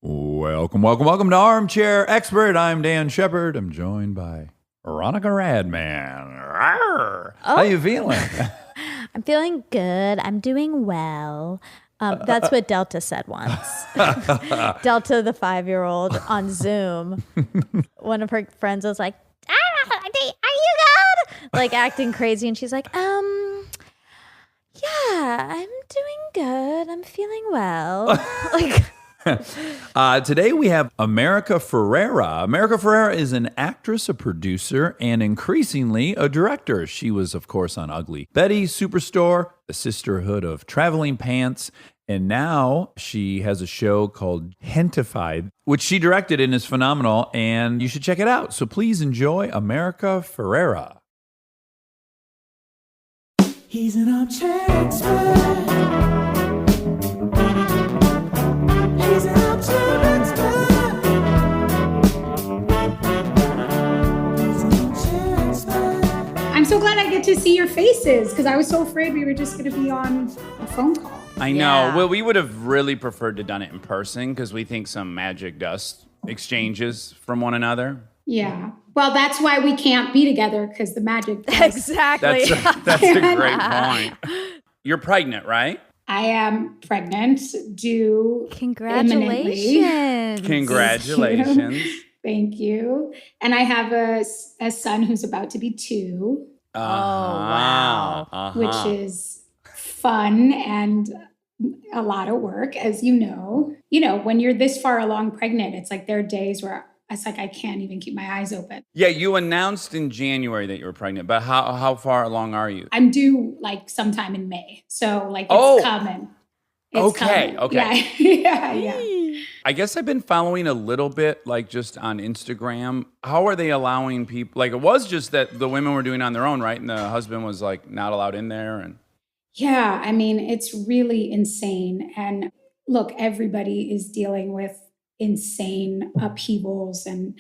Welcome to Armchair Expert. I'm Dan Shepard. I'm joined by Veronica Radman. How you feeling? I'm feeling good. I'm doing well. That's what Delta said once. Delta, the 5-year-old on Zoom. One of her friends was like, are you good? Like acting crazy. And she's like, yeah, I'm doing good. I'm feeling well. Today we have America Ferrera. America Ferrera is an actress, a producer, and increasingly a director. She was, of course, on Ugly Betty, Superstore, The Sisterhood of Traveling Pants, and now she has a show called Hentified, which she directed and is phenomenal, and you should check it out. So please enjoy America Ferrera. He's an armchair expert. I'm so glad I get to see your faces because I was so afraid we were just going to be on a phone call. I know. Well, we would have really preferred to done it in person because we think some magic dust exchanges from one another. Yeah. Well, that's why we can't be together because the magic dust. Exactly. That's a great point. You're pregnant, right? I am pregnant, due Congratulations. imminently. Congratulations. Thank you. And I have a son who's about to be 2. Wow. Which is fun and a lot of work, as you know. You know, when you're this far along pregnant, it's like there are days where it's like I can't even keep my eyes open. Yeah, you announced in January that you were pregnant, but how far along are you? I'm due like sometime in May. So like it's coming. It's coming. Okay. Yeah. I guess I've been following a little bit, like just on Instagram. How are they allowing people? Like it was just that the women were doing it on their own, right? And the husband was like not allowed in there. And yeah, I mean, it's really insane. And look, everybody is dealing with insane upheavals and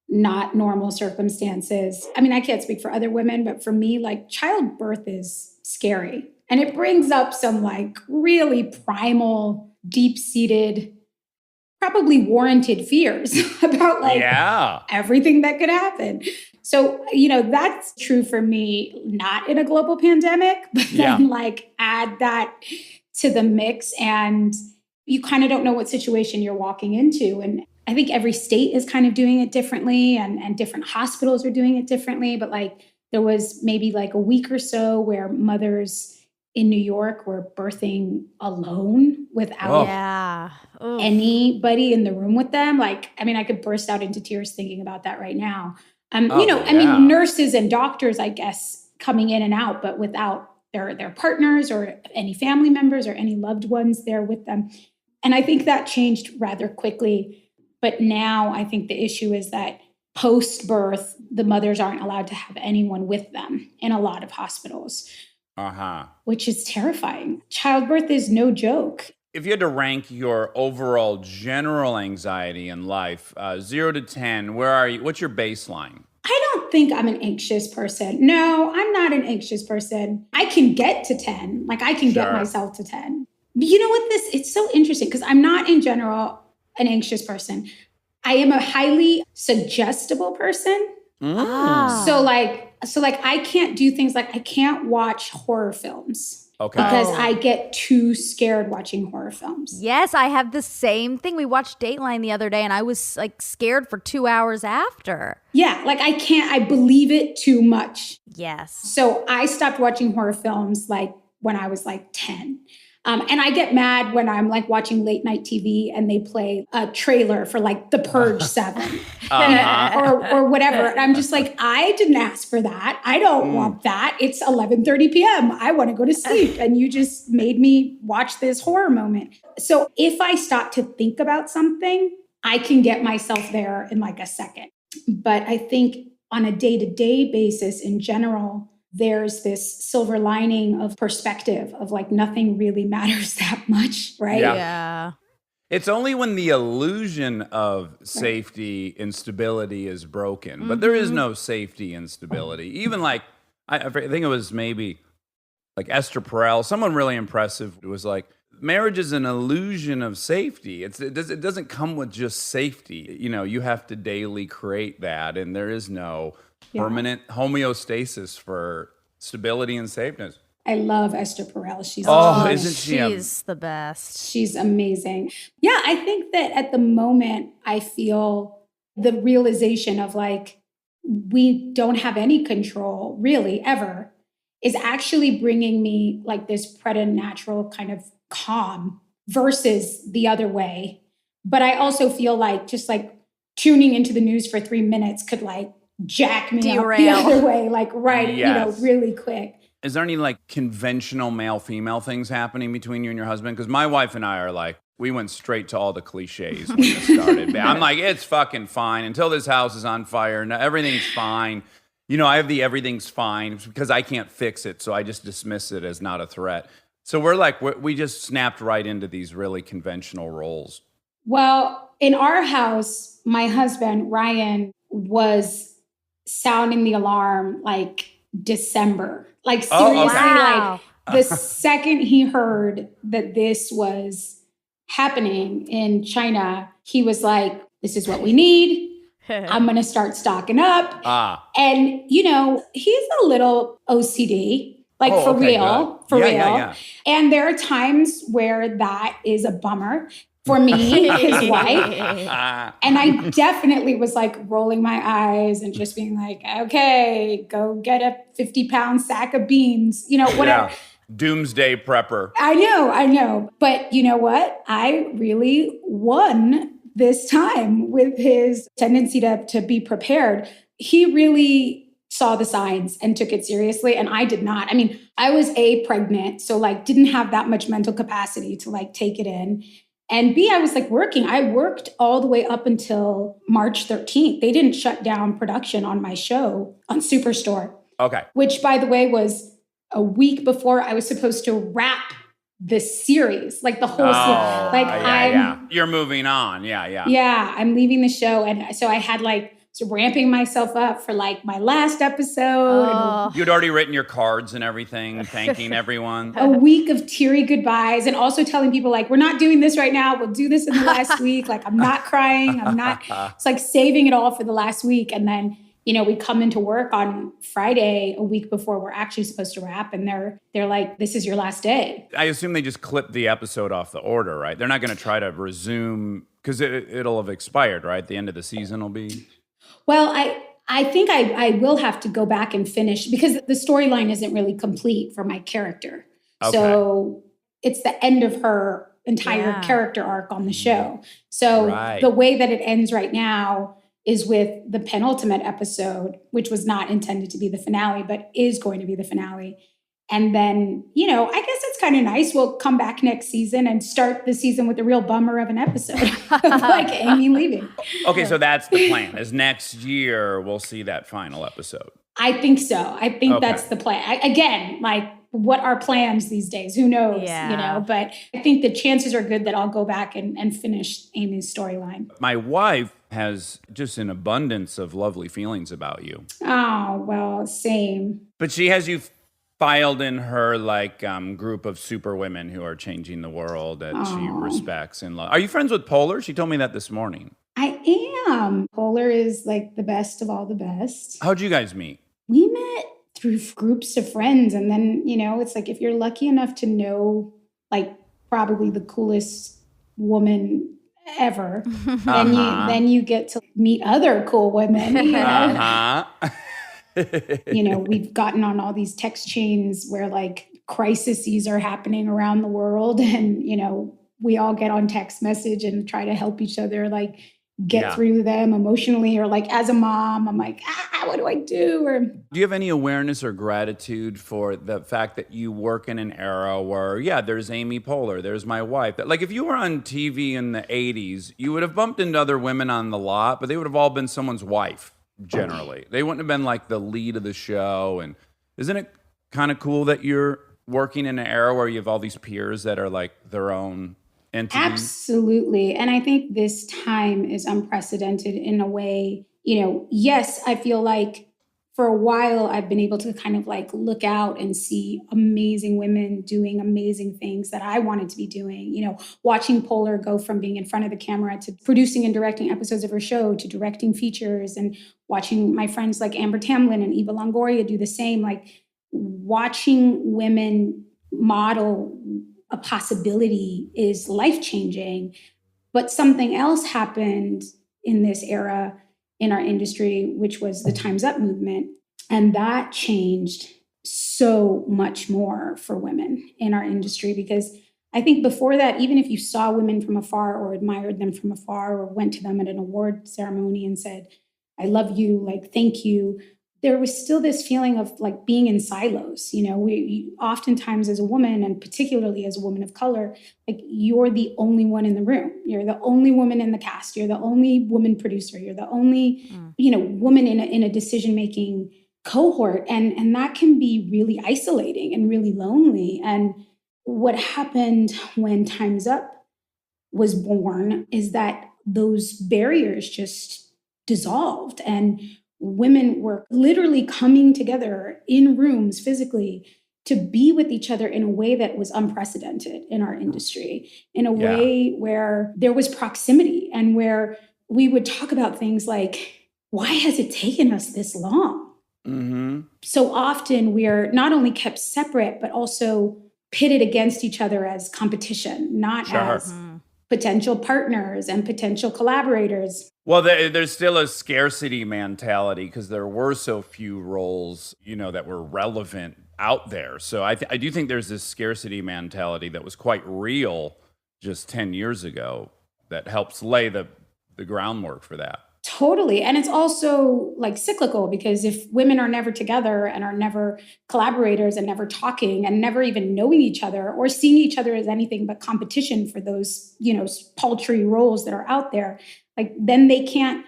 not normal circumstances. I mean, I can't speak for other women, but for me, like childbirth is scary. And it brings up some like really primal, deep-seated, probably warranted fears about like everything that could happen. So, you know, that's true for me, not in a global pandemic, but then like add that to the mix and you kind of don't know what situation you're walking into. And I think every state is kind of doing it differently and different hospitals are doing it differently. But like there was maybe like a week or so where mothers in New York were birthing alone without anybody in the room with them. Like, I mean, I could burst out into tears thinking about that right now. I mean, nurses and doctors, I guess, coming in and out, but without their partners or any family members or any loved ones there with them. And I think that changed rather quickly. But now I think the issue is that post-birth, the mothers aren't allowed to have anyone with them in a lot of hospitals, which is terrifying. Childbirth is no joke. If you had to rank your overall general anxiety in life, 0 to 10, where are you? What's your baseline? I don't think I'm an anxious person. No, I'm not an anxious person. I can get to 10. Like I can get myself to 10. But you know what it's so interesting because I'm not in general an anxious person. I am a highly suggestible person. So like I can't do things like I can't watch horror films. Okay. Because I get too scared watching horror films. Yes, I have the same thing. We watched Dateline the other day and I was like scared for 2 hours after. Yeah, like I believe it too much. Yes. So I stopped watching horror films like when I was like 10. And I get mad when I'm like watching late night TV and they play a trailer for like The Purge 7 or whatever. And I'm just like, I didn't ask for that. I don't want that. It's 11:30 p.m. I want to go to sleep. And you just made me watch this horror moment. So if I stop to think about something, I can get myself there in like a second. But I think on a day-to-day basis in general, there's this silver lining of perspective of like nothing really matters that much, right? Yeah. It's only when the illusion of safety and stability is broken, but there is no safety and stability. Even like, I think it was maybe like Esther Perel, someone really impressive. It was like, marriage is an illusion of safety. It doesn't come with just safety. You know, you have to daily create that, and there is no permanent homeostasis for stability and safeness. I love Esther Perel. She's isn't she? She's the best. She's amazing. Yeah, I think that at the moment, I feel the realization of like, we don't have any control really ever is actually bringing me like this preternatural kind of calm versus the other way. But I also feel like just like tuning into the news for 3 minutes could like jack me up the other way, like really quick. Is there any like conventional male-female things happening between you and your husband? Because my wife and I are like, we went straight to all the cliches when it started. I'm like, it's fucking fine until this house is on fire. No, everything's fine. You know, I have the everything's fine because I can't fix it. So I just dismiss it as not a threat. So we're like, we just snapped right into these really conventional roles. Well, in our house, my husband, Ryan, was sounding the alarm like December. Like seriously, like the second he heard that this was happening in China, he was like, this is what we need. I'm going to start stocking up. And, you know, he's a little OCD, like for real. Yeah. And there are times where that is a bummer for me, his wife. And I definitely was like rolling my eyes and just being like, okay, go get a 50-pound sack of beans, you know, whatever. Yeah. Doomsday prepper. I know. But you know what? I really won this time with his tendency to be prepared. He really saw the signs and took it seriously. And I did not. I mean, I was pregnant, so like didn't have that much mental capacity to like take it in. And B, I was like working. I worked all the way up until March 13th. They didn't shut down production on my show on Superstore. Okay. Which, by the way, was a week before I was supposed to wrap the series, like the whole series. Like you're moving on. Yeah. Yeah, I'm leaving the show. And so I had like ramping myself up for like my last episode. You'd already written your cards and everying, thanking everyone. A week of teary goodbyes and also telling people like, we're not doing this right now. We'll do this in the last week. Like, I'm not crying. It's like saving it all for the last week. And then, you know, we come into work on Friday, a week before we're actually supposed to wrap. And they're like, this is your last day. I assume they just clipped the episode off the order, right? They're not going to try to resume because it'll have expired, right? The end of the season will be. Well, I think I will have to go back and finish because the storyline isn't really complete for my character. Okay. So it's the end of her entire character arc on the show. So the way that it ends right now is with the penultimate episode, which was not intended to be the finale, but is going to be the finale. And then, you know, I guess it's kind of nice. We'll come back next season and start the season with a real bummer of an episode, like Amy leaving. Okay, so that's the plan, is next year we'll see that final episode. I think so. I think that's the plan. Again, like, what are plans these days? Who knows, you know? But I think the chances are good that I'll go back and finish Amy's storyline. My wife has just an abundance of lovely feelings about you. Oh, well, same. But she has you filed in her like group of super women who are changing the world that she respects and loves. Are you friends with Polar? She told me that this morning. I am. Polar is like the best of all the best. How'd you guys meet? We met through groups of friends. And then, you know, it's like if you're lucky enough to know like probably the coolest woman ever, then you get to meet other cool women. You know? You know, we've gotten on all these text chains where like crises are happening around the world. And, you know, we all get on text message and try to help each other, like get through them emotionally, or like as a mom, I'm like, what do I do? Or do you have any awareness or gratitude for the fact that you work in an era where, there's Amy Poehler, there's my wife. Like if you were on TV in the 80s, you would have bumped into other women on the lot, but they would have all been someone's wife. Generally, they wouldn't have been like the lead of the show. And isn't it kind of cool that you're working in an era where you have all these peers that are like their own entities? Absolutely. And I think this time is unprecedented in a way. You know, yes, I feel like for a while, I've been able to kind of like look out and see amazing women doing amazing things that I wanted to be doing. You know, watching Polar go from being in front of the camera to producing and directing episodes of her show to directing features, and watching my friends like Amber Tamlin and Eva Longoria do the same. Like watching women model a possibility is life-changing. But something else happened in this era in our industry, which was the Time's Up movement. And that changed so much more for women in our industry, because I think before that, even if you saw women from afar or admired them from afar or went to them at an award ceremony and said, I love you, like, thank you, there was still this feeling of like being in silos. You know, we oftentimes as a woman, and particularly as a woman of color, like you're the only one in the room. You're the only woman in the cast. You're the only woman producer. You're the only, woman in a decision-making cohort. And that can be really isolating and really lonely. And what happened when Time's Up was born is that those barriers just dissolved, and women were literally coming together in rooms physically to be with each other in a way that was unprecedented in our industry, in a way where there was proximity and where we would talk about things like, why has it taken us this long? Mm-hmm. So often we are not only kept separate, but also pitted against each other as competition, not as potential partners and potential collaborators. Well, there's still a scarcity mentality because there were so few roles, that were relevant out there. So I do think there's this scarcity mentality that was quite real just 10 years ago that helps lay the groundwork for that. Totally. And it's also like cyclical, because if women are never together and are never collaborators and never talking and never even knowing each other or seeing each other as anything but competition for those, paltry roles that are out there, like then they can't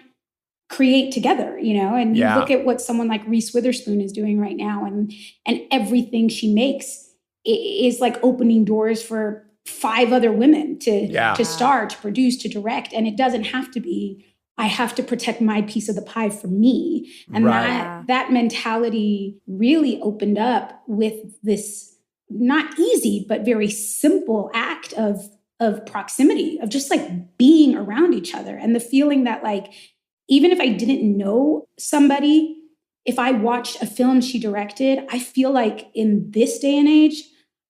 create together, and you look at what someone like Reese Witherspoon is doing right now, and everything she makes is like opening doors for 5 other women to star, to produce, to direct. And it doesn't have to be, I have to protect my piece of the pie for me. And that mentality really opened up with this not easy, but very simple act of proximity, of just like being around each other. And the feeling that like, even if I didn't know somebody, if I watched a film she directed, I feel like in this day and age,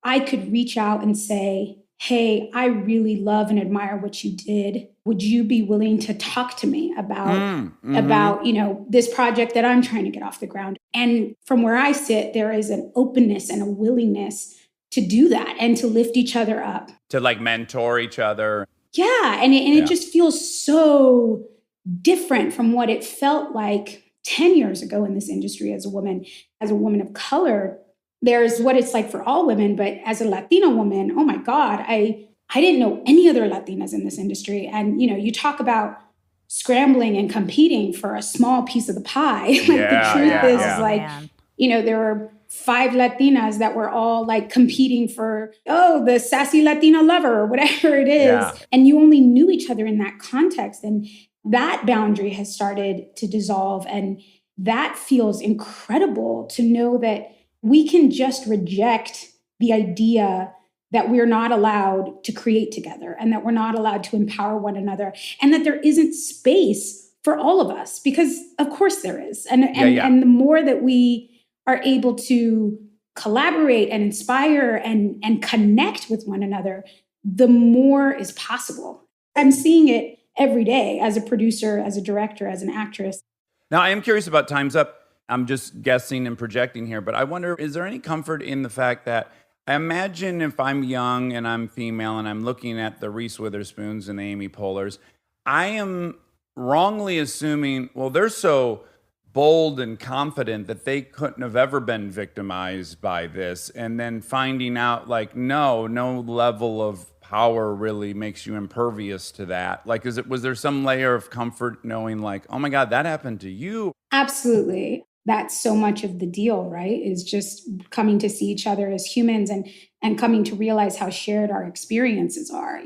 I could reach out and say, hey, I really love and admire what you did. Would you be willing to talk to me about, this project that I'm trying to get off the ground? And from where I sit, there is an openness and a willingness to do that and to lift each other up. To like mentor each other. Yeah. And it just feels so different from what it felt like 10 years ago in this industry as a woman of color. There's what it's like for all women, but as a Latina woman, oh my God, I didn't know any other Latinas in this industry. And, you talk about scrambling and competing for a small piece of the pie. The truth is there were 5 Latinas that were all like competing for, the sassy Latina lover or whatever it is. Yeah. And you only knew each other in that context. And that boundary has started to dissolve. And that feels incredible to know that we can just reject the idea that we're not allowed to create together and that we're not allowed to empower one another and that there isn't space for all of us, because of course there is. And the more that we are able to collaborate and inspire and connect with one another, the more is possible. I'm seeing it every day as a producer, as a director, as an actress. Now, I am curious about Time's Up. I'm just guessing and projecting here, but I wonder, is there any comfort in the fact that I imagine if I'm young and I'm female and I'm looking at the Reese Witherspoons and the Amy Poehlers, I am wrongly assuming, well, they're so bold and confident that they couldn't have ever been victimized by this. And then finding out like, no level of power really makes you impervious to that. Like, was there some layer of comfort knowing like, oh my God, that happened to you? Absolutely. That's so much of the deal, right? Is just coming to see each other as humans and coming to realize how shared our experiences are.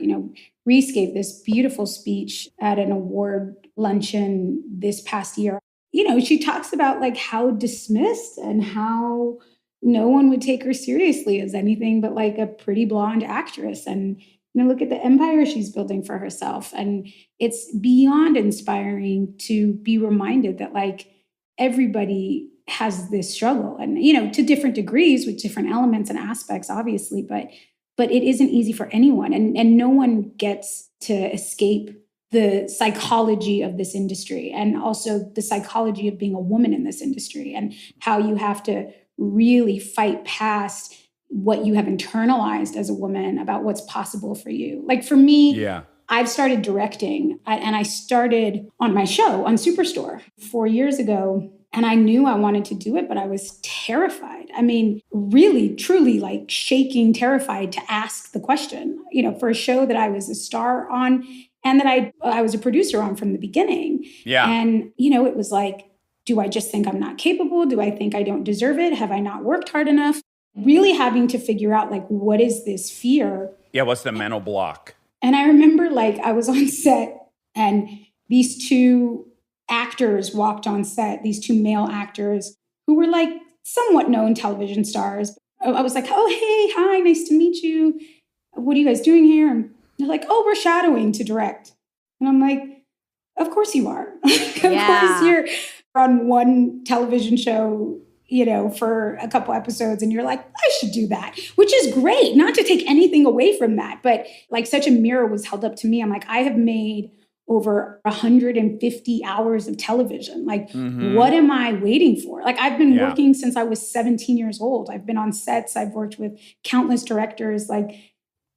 Reese gave this beautiful speech at an award luncheon this past year. she talks about like how dismissed and how no one would take her seriously as anything but like a pretty blonde actress. And, look at the empire she's building for herself. And it's beyond inspiring to be reminded that like everybody has this struggle and, to different degrees with different elements and aspects, obviously, but it isn't easy for anyone. And no one gets to escape the psychology of this industry and also the psychology of being a woman in this industry and how you have to really fight past what you have internalized as a woman about what's possible for you. Like for me, I've started directing and I started on my show on Superstore 4 years ago. And I knew I wanted to do it, but I was terrified. I mean, really, truly like shaking, terrified to ask the question, for a show that I was a star on and that I was a producer on from the beginning. Yeah. And, it was like, do I just think I'm not capable? Do I think I don't deserve it? Have I not worked hard enough? Really having to figure out like, what is this fear? Yeah, what's the mental block? And I remember like I was on set and these two actors walked on set, these two male actors who were like somewhat known television stars. I was like, oh, hey, hi, nice to meet you. What are you guys doing here? And they're like, oh, we're shadowing to direct. And I'm like, of course you are. Of course you're on one television show, for a couple episodes and you're like, I should do that, which is great. Not to take anything away from that, but like such a mirror was held up to me. I'm like, I have made over 150 hours of television. Like, what am I waiting for? Like, I've been working since I was 17 years old. I've been on sets. I've worked with countless directors. Like,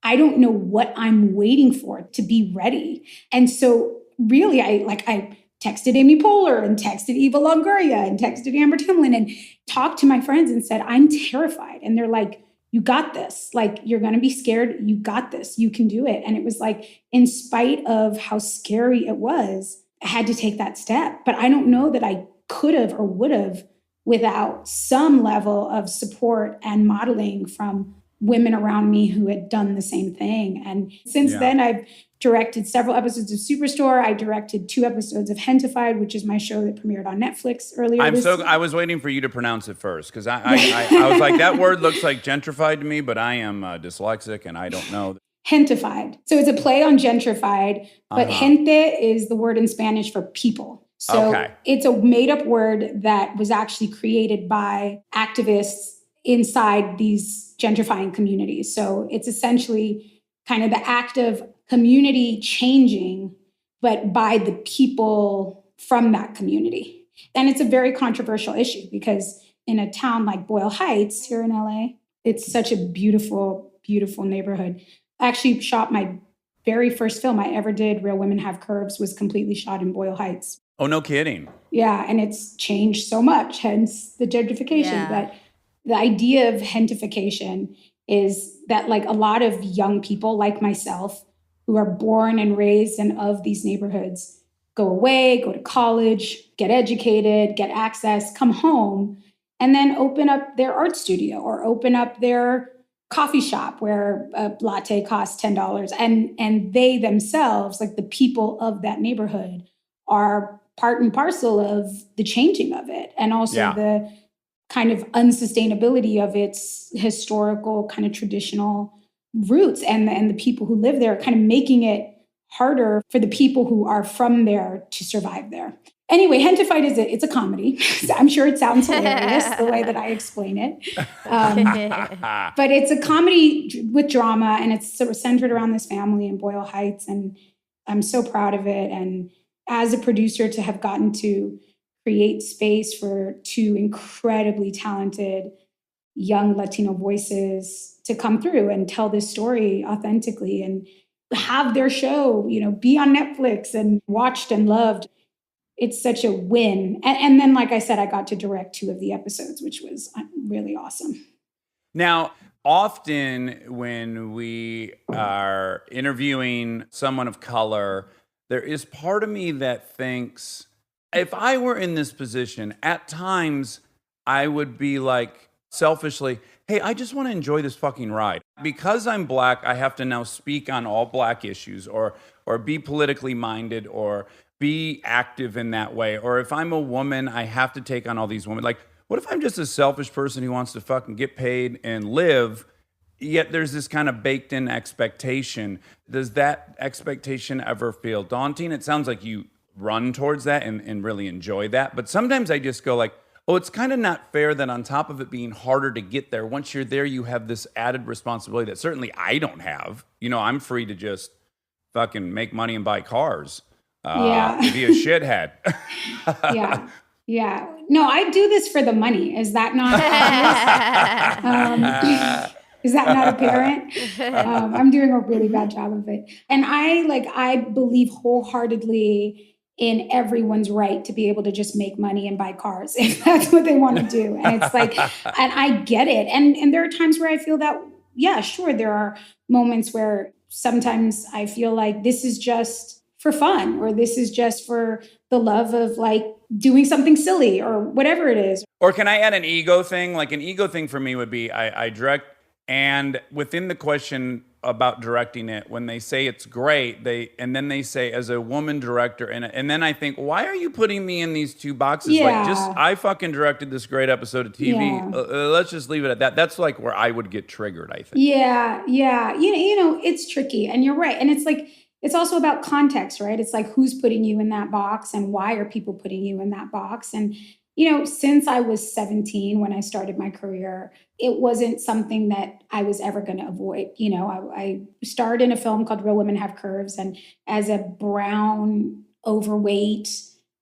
I don't know what I'm waiting for to be ready. And so really, I texted Amy Poehler and texted Eva Longoria and texted Amber Timlin and talked to my friends and said, I'm terrified. And they're like, you got this. Like, you're going to be scared. You got this. You can do it. And it was like, in spite of how scary it was, I had to take that step. But I don't know that I could have or would have without some level of support and modeling from women around me who had done the same thing. And since then, I've directed several episodes of Superstore. I directed 2 episodes of Hentified, which is my show that premiered on Netflix earlier this year. I was waiting for you to pronounce it first because I was like, that word looks like gentrified to me, but I am dyslexic and I don't know. Hentified. So it's a play on gentrified, but gente is the word in Spanish for people. So it's a made-up word that was actually created by activists inside these gentrifying communities. So it's essentially kind of the act of community changing, but by the people from that community. And it's a very controversial issue because in a town like Boyle Heights here in LA, it's such a beautiful, beautiful neighborhood. I actually shot my very first film I ever did, Real Women Have Curves, was completely shot in Boyle Heights. Oh, no kidding. Yeah, and it's changed so much, hence the gentrification. Yeah. But the idea of hentification is that like a lot of young people like myself who are born and raised and of these neighborhoods go away, go to college, get educated, get access, come home, and then open up their art studio or open up their coffee shop where a latte costs $10. And they themselves, like the people of that neighborhood, are part and parcel of the changing of it. And also the kind of unsustainability of its historical kind of traditional roots and the people who live there, kind of making it harder for the people who are from there to survive there. Anyway, Hentified it's a comedy. I'm sure it sounds hilarious the way that I explain it. But it's a comedy with drama, and it's sort of centered around this family in Boyle Heights. And I'm so proud of it. And as a producer, to have gotten to create space for 2 incredibly talented young Latino voices to come through and tell this story authentically and have their show, be on Netflix and watched and loved. It's such a win. And then, like I said, I got to direct 2 of the episodes, which was really awesome. Now, often when we are interviewing someone of color, there is part of me that thinks, if I were in this position, at times I would be like selfishly, hey, I just want to enjoy this fucking ride. Because I'm black, I have to now speak on all black issues or be politically minded or be active in that way. Or if I'm a woman, I have to take on all these women. Like, what if I'm just a selfish person who wants to fucking get paid and live, yet there's this kind of baked in expectation? Does that expectation ever feel daunting? It sounds like you run towards that and really enjoy that. But sometimes I just go like, oh, it's kind of not fair that on top of it being harder to get there, once you're there, you have this added responsibility that certainly I don't have. You know, I'm free to just fucking make money and buy cars. Be a shithead. Yeah. Yeah. No, I do this for the money. Is that not is that not apparent? I'm doing a really bad job of it. And I believe wholeheartedly in everyone's right to be able to just make money and buy cars if that's what they want to do. And it's like, and I get it. And there are times where I feel that, yeah, sure. There are moments where sometimes I feel like this is just for fun, or this is just for the love of like doing something silly or whatever it is. Or can I add an ego thing? Like an ego thing for me would be I direct, and within the question about directing it, when they say it's great, and then they say as a woman director, and then I think, why are you putting me in these two boxes? Yeah. Like, I fucking directed this great episode of TV. Yeah. Let's just leave it at that. That's like where I would get triggered, I think. Yeah. You know, it's tricky, and you're right. And it's like, it's also about context, right? It's like, who's putting you in that box and why are people putting you in that box? And, you know, since I was 17, when I started my career, it wasn't something that I was ever going to avoid. You know, I starred in a film called Real Women Have Curves. And as a brown, overweight,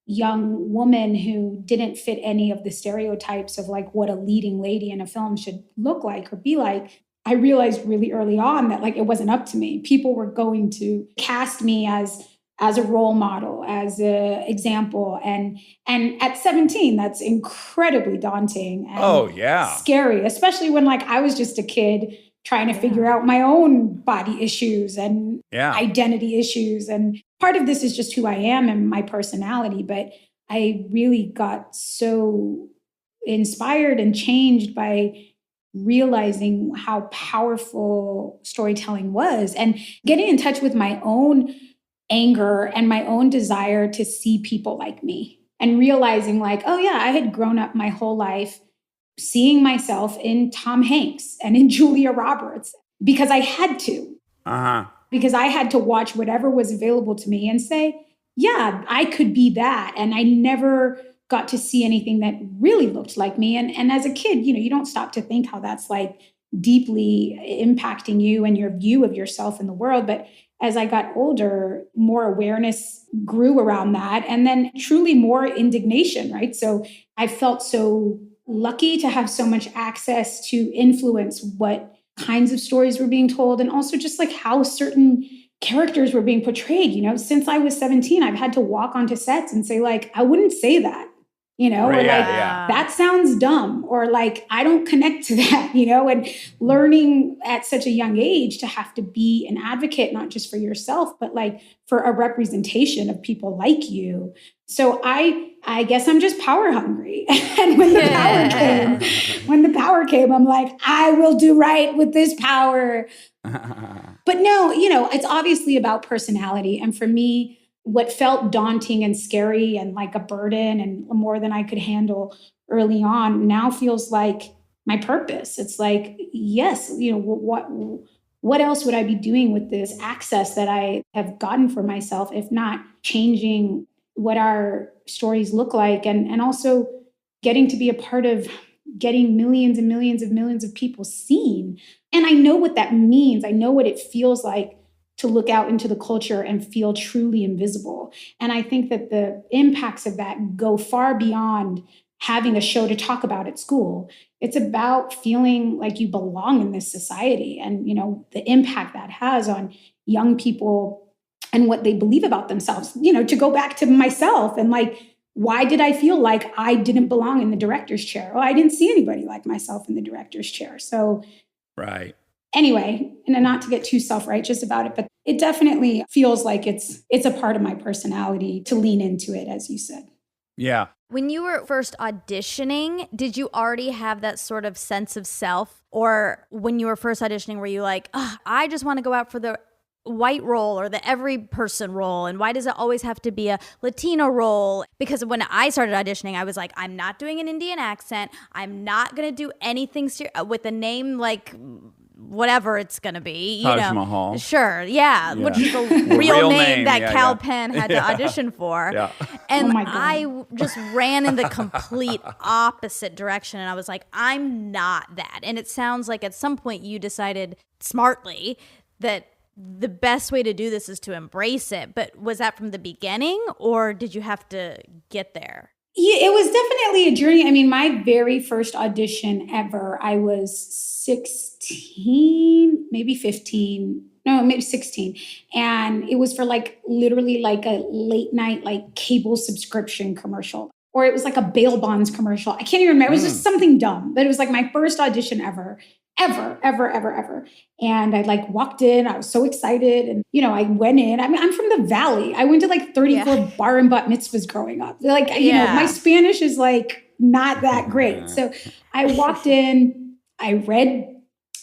young woman who didn't fit any of the stereotypes of like what a leading lady in a film should look like or be like, I realized really early on that like it wasn't up to me. People were going to cast me as a role model, as an example. And at 17, that's incredibly daunting and scary, especially when like I was just a kid trying to figure out my own body issues and identity issues. And part of this is just who I am and my personality. But I really got so inspired and changed by realizing how powerful storytelling was and getting in touch with my own anger and my own desire to see people like me and realizing like, oh yeah, I had grown up my whole life seeing myself in Tom Hanks and in Julia Roberts because I had to. Because I had to watch whatever was available to me and say, yeah, I could be that. And I never got to see anything that really looked like me. And as a kid, you know, you don't stop to think how that's like deeply impacting you and your view of yourself in the world. But as I got older, more awareness grew around that. And then truly more indignation, right? So I felt so lucky to have so much access to influence what kinds of stories were being told and also just like how certain characters were being portrayed. You know, since I was 17, I've had to walk onto sets and say like, I wouldn't say that. You know, or like, that sounds dumb, or like, I don't connect to that, you know, and learning at such a young age to have to be an advocate, not just for yourself, but like for a representation of people like you. So I guess I'm just power hungry. And when the power came, I'm like, I will do right with this power. But no, you know, it's obviously about personality. And for me, what felt daunting and scary and like a burden and more than I could handle early on now feels like my purpose. It's like, yes, you know, what else would I be doing with this access that I have gotten for myself, if not changing what our stories look like and also getting to be a part of getting millions and millions of people seen. And I know what that means. I know what it feels like to look out into the culture and feel truly invisible. And I think that the impacts of that go far beyond having a show to talk about at school. It's about feeling like you belong in this society and, you know, the impact that has on young people and what they believe about themselves. You know, to go back to myself and like, why did I feel like I didn't belong in the director's chair? Well, I didn't see anybody like myself in the director's chair. So, right. Anyway, and not to get too self-righteous about it, but it definitely feels like it's a part of my personality to lean into it, as you said. Yeah. When you were first auditioning, did you already have that sort of sense of self? Or when you were first auditioning, were you like, I just want to go out for the white role or the every person role? And why does it always have to be a Latino role? Because when I started auditioning, I was like, I'm not doing an Indian accent. I'm not going to do anything with a name like whatever it's going to be. Taj Mahal. Sure, yeah. Which is the real name that Cal Penn had to audition for. Yeah. And I just ran in the complete opposite direction. And I was like, I'm not that. And it sounds like at some point you decided smartly that the best way to do this is to embrace it. But was that from the beginning, or did you have to get there? Yeah, it was definitely a journey. I mean, my very first audition ever, I was 16, maybe 15. No, maybe 16. And it was for literally a late night, cable subscription commercial. Or it was like a bail bonds commercial. I can't even remember. It was just something dumb. But it was my first audition ever. And I walked in, I was so excited. And, I went in, I'm from the Valley. I went to 34 bar and bat mitzvahs growing up. My Spanish is not that great. So I walked in, I read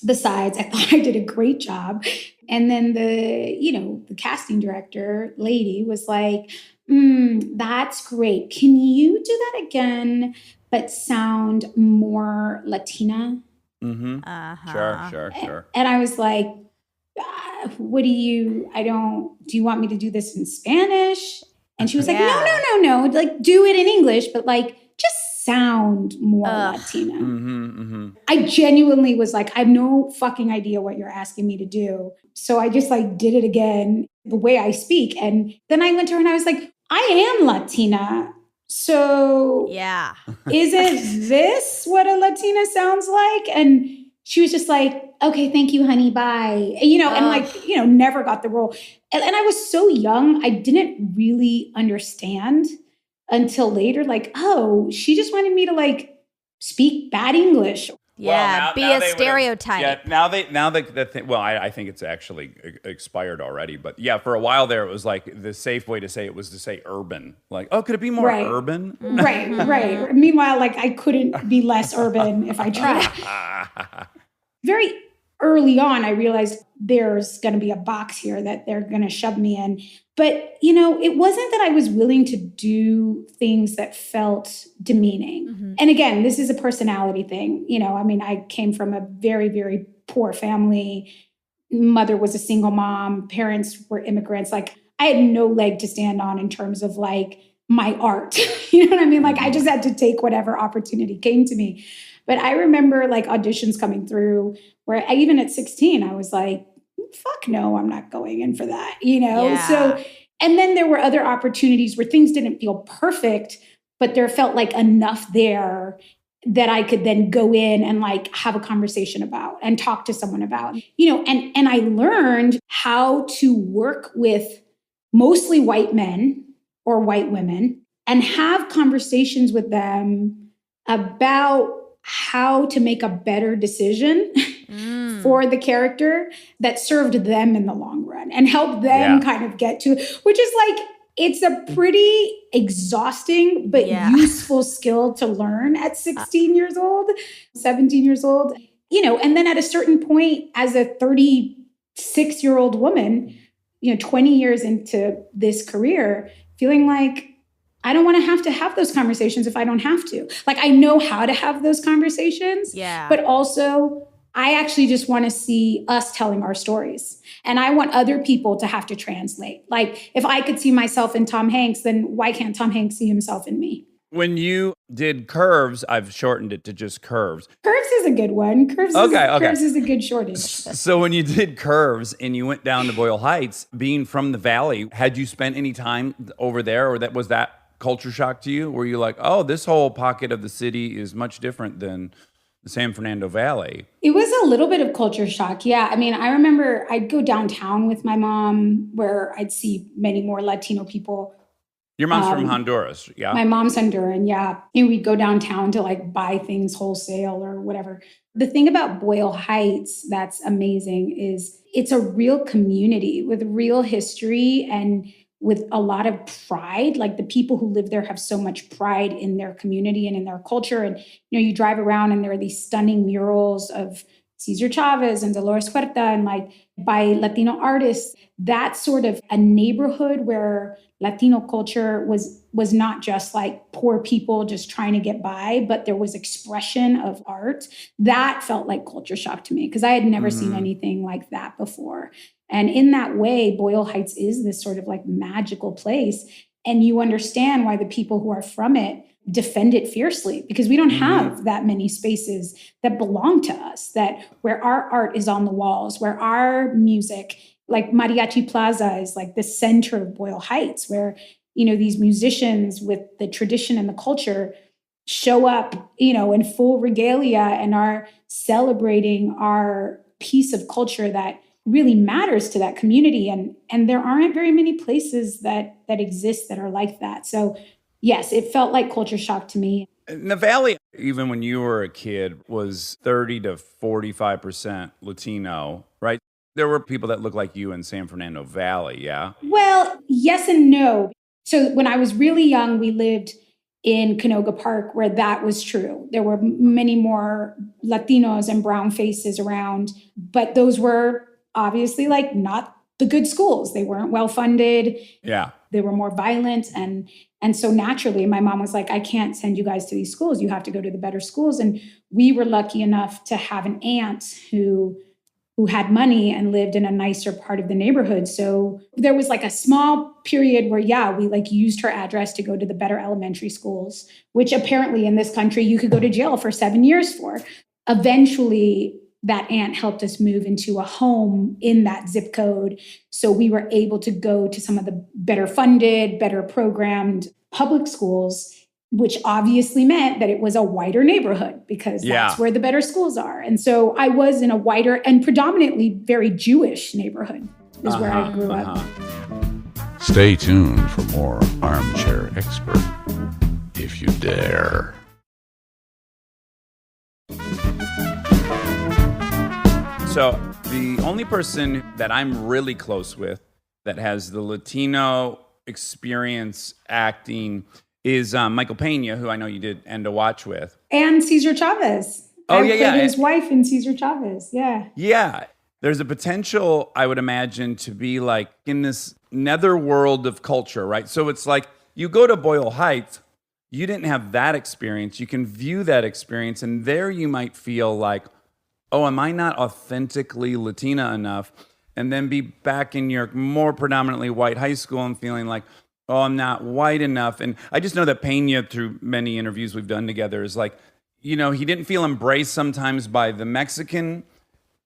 the sides. I thought I did a great job. And then the casting director lady was like, that's great. Can you do that again, but sound more Latina? Mm-hmm. Sure. And I was like, do you want me to do this in Spanish? And she was like, no. Do it in English, but just sound more Latina. Mm-hmm. I genuinely was like, I have no fucking idea what you're asking me to do. So I just did it again, the way I speak. And then I went to her and I was like, I am Latina. So yeah, isn't this what a Latina sounds like? And she was just like, okay, thank you, honey, bye. And never got the role. And I was so young, I didn't really understand until later, she just wanted me to speak bad English. Yeah, be a stereotype. I think it's actually expired already. But yeah, for a while there, it was the safe way to say it was to say urban. Could it be more urban? Right. Meanwhile, I couldn't be less urban if I tried. Very early on, I realized there's going to be a box here that they're going to shove me in. But, it wasn't that I was willing to do things that felt demeaning. Mm-hmm. And again, this is a personality thing. I came from a very, very poor family. Mother was a single mom. Parents were immigrants. I had no leg to stand on in terms of my art. You know what I mean? I just had to take whatever opportunity came to me. But I remember auditions coming through where even at 16, I was like, fuck no, I'm not going in for that, Yeah. So, and then there were other opportunities where things didn't feel perfect, but there felt enough there that I could then go in and have a conversation about and talk to someone about, and I learned how to work with mostly white men or white women and have conversations with them about how to make a better decision for the character that served them in the long run and helped them kind of get to, which is it's a pretty exhausting but useful skill to learn at 16 years old, 17 years old, and then at a certain point as a 36-year-old woman, 20 years into this career, feeling I don't want to have those conversations if I don't have to. I know how to have those conversations, but also I actually just want to see us telling our stories. And I want other people to have to translate. If I could see myself in Tom Hanks, then why can't Tom Hanks see himself in me? When you did Curves, I've shortened it to just Curves. Curves is a good one. Curves is a good shortage. So when you did Curves and you went down to Boyle Heights, being from the Valley, had you spent any time over there, or was that culture shock to you? Were you like, oh, this whole pocket of the city is much different than the San Fernando Valley? It was a little bit of culture shock. Yeah. I remember I'd go downtown with my mom where I'd see many more Latino people. Your mom's from Honduras, yeah? My mom's Honduran, yeah. And we'd go downtown to buy things wholesale or whatever. The thing about Boyle Heights that's amazing is it's a real community with real history and with a lot of pride. Like the people who live there have so much pride in their community and in their culture. And, you drive around and there are these stunning murals of Cesar Chavez and Dolores Huerta and like by Latino artists. That's sort of a neighborhood where Latino culture was not just like poor people just trying to get by, but there was expression of art. That felt like culture shock to me because I had never seen anything like that before. And in that way, Boyle Heights is this sort of like magical place. And you understand why the people who are from it defend it fiercely because we don't have that many spaces that belong to us, that where our art is on the walls, where our music, like Mariachi Plaza is like the center of Boyle Heights, where, these musicians with the tradition and the culture show up, in full regalia and are celebrating our piece of culture that really matters to that community. And there aren't very many places that exist that are like that. So yes, it felt like culture shock to me. The Valley, even when you were a kid, was 30 to 45% Latino, right? There were people that looked like you in San Fernando Valley, yeah? Well, yes and no. So when I was really young, we lived in Canoga Park where that was true. There were many more Latinos and brown faces around, but those were obviously like not the good schools. They weren't well funded. Yeah. They were more violent. And so naturally, my mom was like, I can't send you guys to these schools. You have to go to the better schools. And we were lucky enough to have an aunt who had money and lived in a nicer part of the neighborhood. So there was like a small period where, we like used her address to go to the better elementary schools, which apparently in this country, you could go to jail for 7 years for. Eventually, that aunt helped us move into a home in that zip code. So we were able to go to some of the better funded, better programmed public schools, which obviously meant that it was a whiter neighborhood because that's where the better schools are. And so I was in a whiter and predominantly very Jewish neighborhood is where I grew up. Stay tuned for more Armchair Expert, if you dare. So the only person that I'm really close with that has the Latino experience acting is Michael Pena, who I know you did End to Watch with. And Cesar Chavez. Oh, I played his wife in Cesar Chavez. Yeah. Yeah. There's a potential, I would imagine, to be like in this netherworld of culture, right? So it's like you go to Boyle Heights, you didn't have that experience. You can view that experience, and there you might feel like, oh, am I not authentically Latina enough? And then be back in your more predominantly white high school and feeling like, oh, I'm not white enough. And I just know that Pena, through many interviews we've done together, is like, he didn't feel embraced sometimes by the Mexican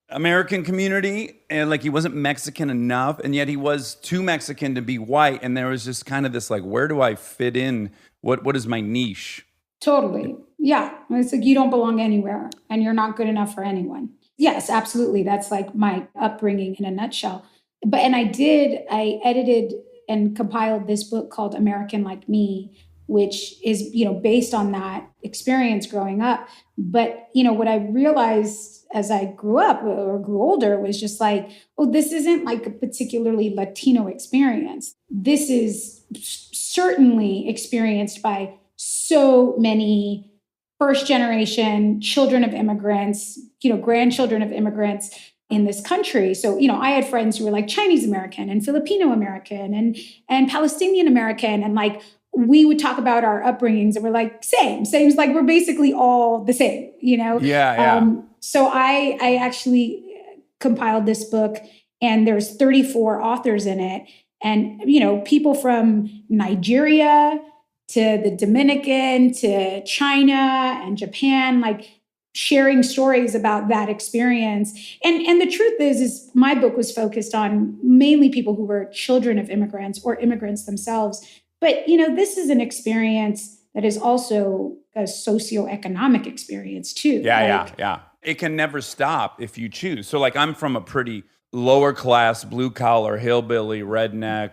American community, and like he wasn't Mexican enough, and yet he was too Mexican to be white. And there was just kind of this like, where do I fit in? What is my niche? Totally. Yeah. It's like you don't belong anywhere and you're not good enough for anyone. Yes, absolutely. That's like my upbringing in a nutshell. And I edited and compiled this book called American Like Me, which is, based on that experience growing up. But, what I realized as I grew up or grew older was just like, oh, this isn't like a particularly Latino experience. This is certainly experienced by so many first generation children of immigrants, grandchildren of immigrants in this country. So, I had friends who were like Chinese American and Filipino American and Palestinian American. And like, we would talk about our upbringings and we're like, same's like, we're basically all the same, Yeah. So I actually compiled this book and there's 34 authors in it. And, people from Nigeria to the Dominican, to China and Japan, like sharing stories about that experience. And the truth is my book was focused on mainly people who were children of immigrants or immigrants themselves. But, this is an experience that is also a socioeconomic experience too. Yeah. It can never stop if you choose. So like I'm from a pretty lower class, blue collar, hillbilly, redneck,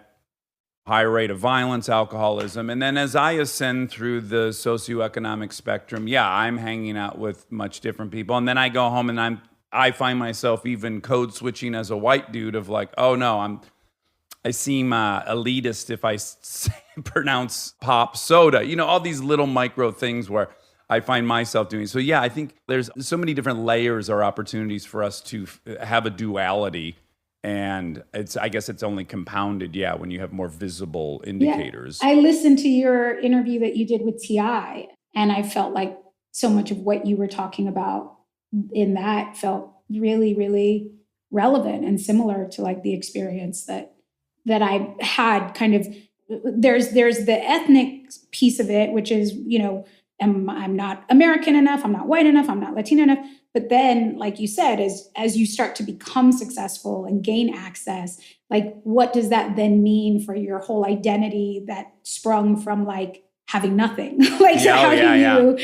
high rate of violence, alcoholism. And then as I ascend through the socioeconomic spectrum, I'm hanging out with much different people. And then I go home and I find myself even code switching as a white dude of like, oh no, I seem elitist if I pronounce pop soda. You know, all these little micro things where I find myself doing. So yeah, I think there's so many different layers or opportunities for us to have a duality. And I guess it's only compounded, when you have more visible indicators. Yeah. I listened to your interview that you did with T.I., and I felt like so much of what you were talking about in that felt really, really relevant and similar to like the experience that I had. Kind of, there's the ethnic piece of it, which is, I'm not American enough, I'm not white enough, I'm not Latino enough. But then, like you said, as you start to become successful and gain access, like what does that then mean for your whole identity that sprung from like having nothing? Like, so how do you,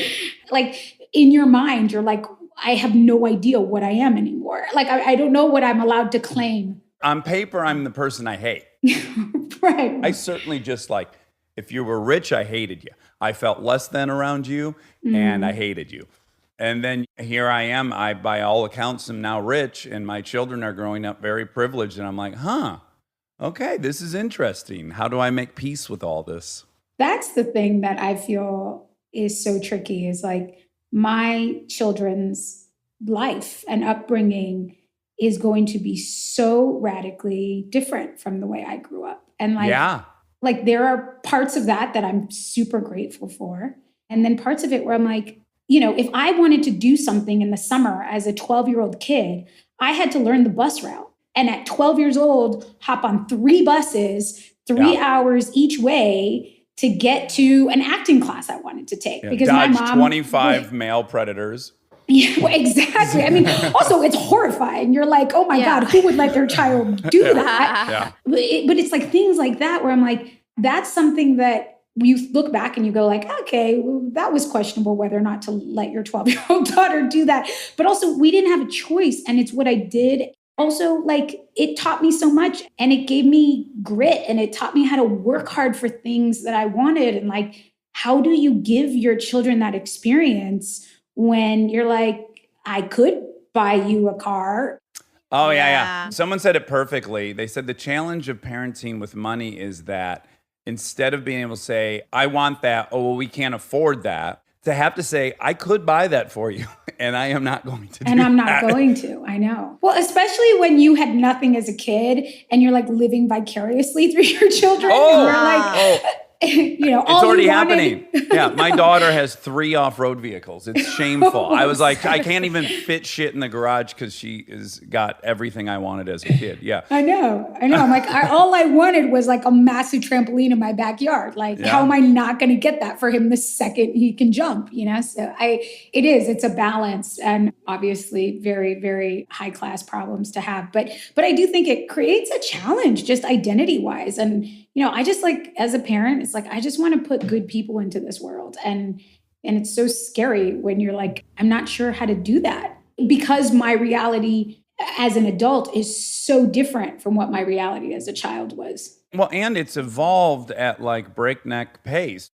like in your mind, you're like, I have no idea what I am anymore. Like, I don't know what I'm allowed to claim. On paper, I'm the person I hate. Right. I certainly just like, if you were rich, I hated you. I felt less than around you and I hated you. And then here I am, I, by all accounts, am now rich and my children are growing up very privileged. And I'm like, okay, this is interesting. How do I make peace with all this? That's the thing that I feel is so tricky, is like my children's life and upbringing is going to be so radically different from the way I grew up. And like there are parts of that I'm super grateful for. And then parts of it where I'm like, if I wanted to do something in the summer as a 12-year-old kid, I had to learn the bus route. And at 12 years old, hop on 3 buses, 3 hours each way to get to an acting class I wanted to take. Because dodge my mom 25 male predators. Yeah, well, exactly. I mean, also it's horrifying. You're like, oh my God, who would let their child do that? But it's like things like that where I'm like, that's something that you look back and you go like, okay, well, that was questionable whether or not to let your 12-year-old daughter do that. But also we didn't have a choice. And it's what I did. Also, like it taught me so much and it gave me grit and it taught me how to work hard for things that I wanted. And like, how do you give your children that experience when you're like, I could buy you a car? Oh, yeah. Someone said it perfectly. They said the challenge of parenting with money is that instead of being able to say, I want that, oh, well, we can't afford that, to have to say, I could buy that for you, and I am not going to do that. And I'm not going to, I know. Well, especially when you had nothing as a kid, and you're like living vicariously through your children. Oh, and you're like, it's already happening. Yeah, my daughter has 3 off-road vehicles. It's shameful. I was like, I can't even fit shit in the garage because she has got everything I wanted as a kid. Yeah, I know. I'm like, all I wanted was like a massive trampoline in my backyard. Like, how am I not going to get that for him the second he can jump? So it's a balance, and obviously very, very high class problems to have. But I do think it creates a challenge, just identity wise, and. I just like, as a parent, it's like, I just want to put good people into this world. And it's so scary when you're like, I'm not sure how to do that because my reality as an adult is so different from what my reality as a child was. Well, and it's evolved at like breakneck pace.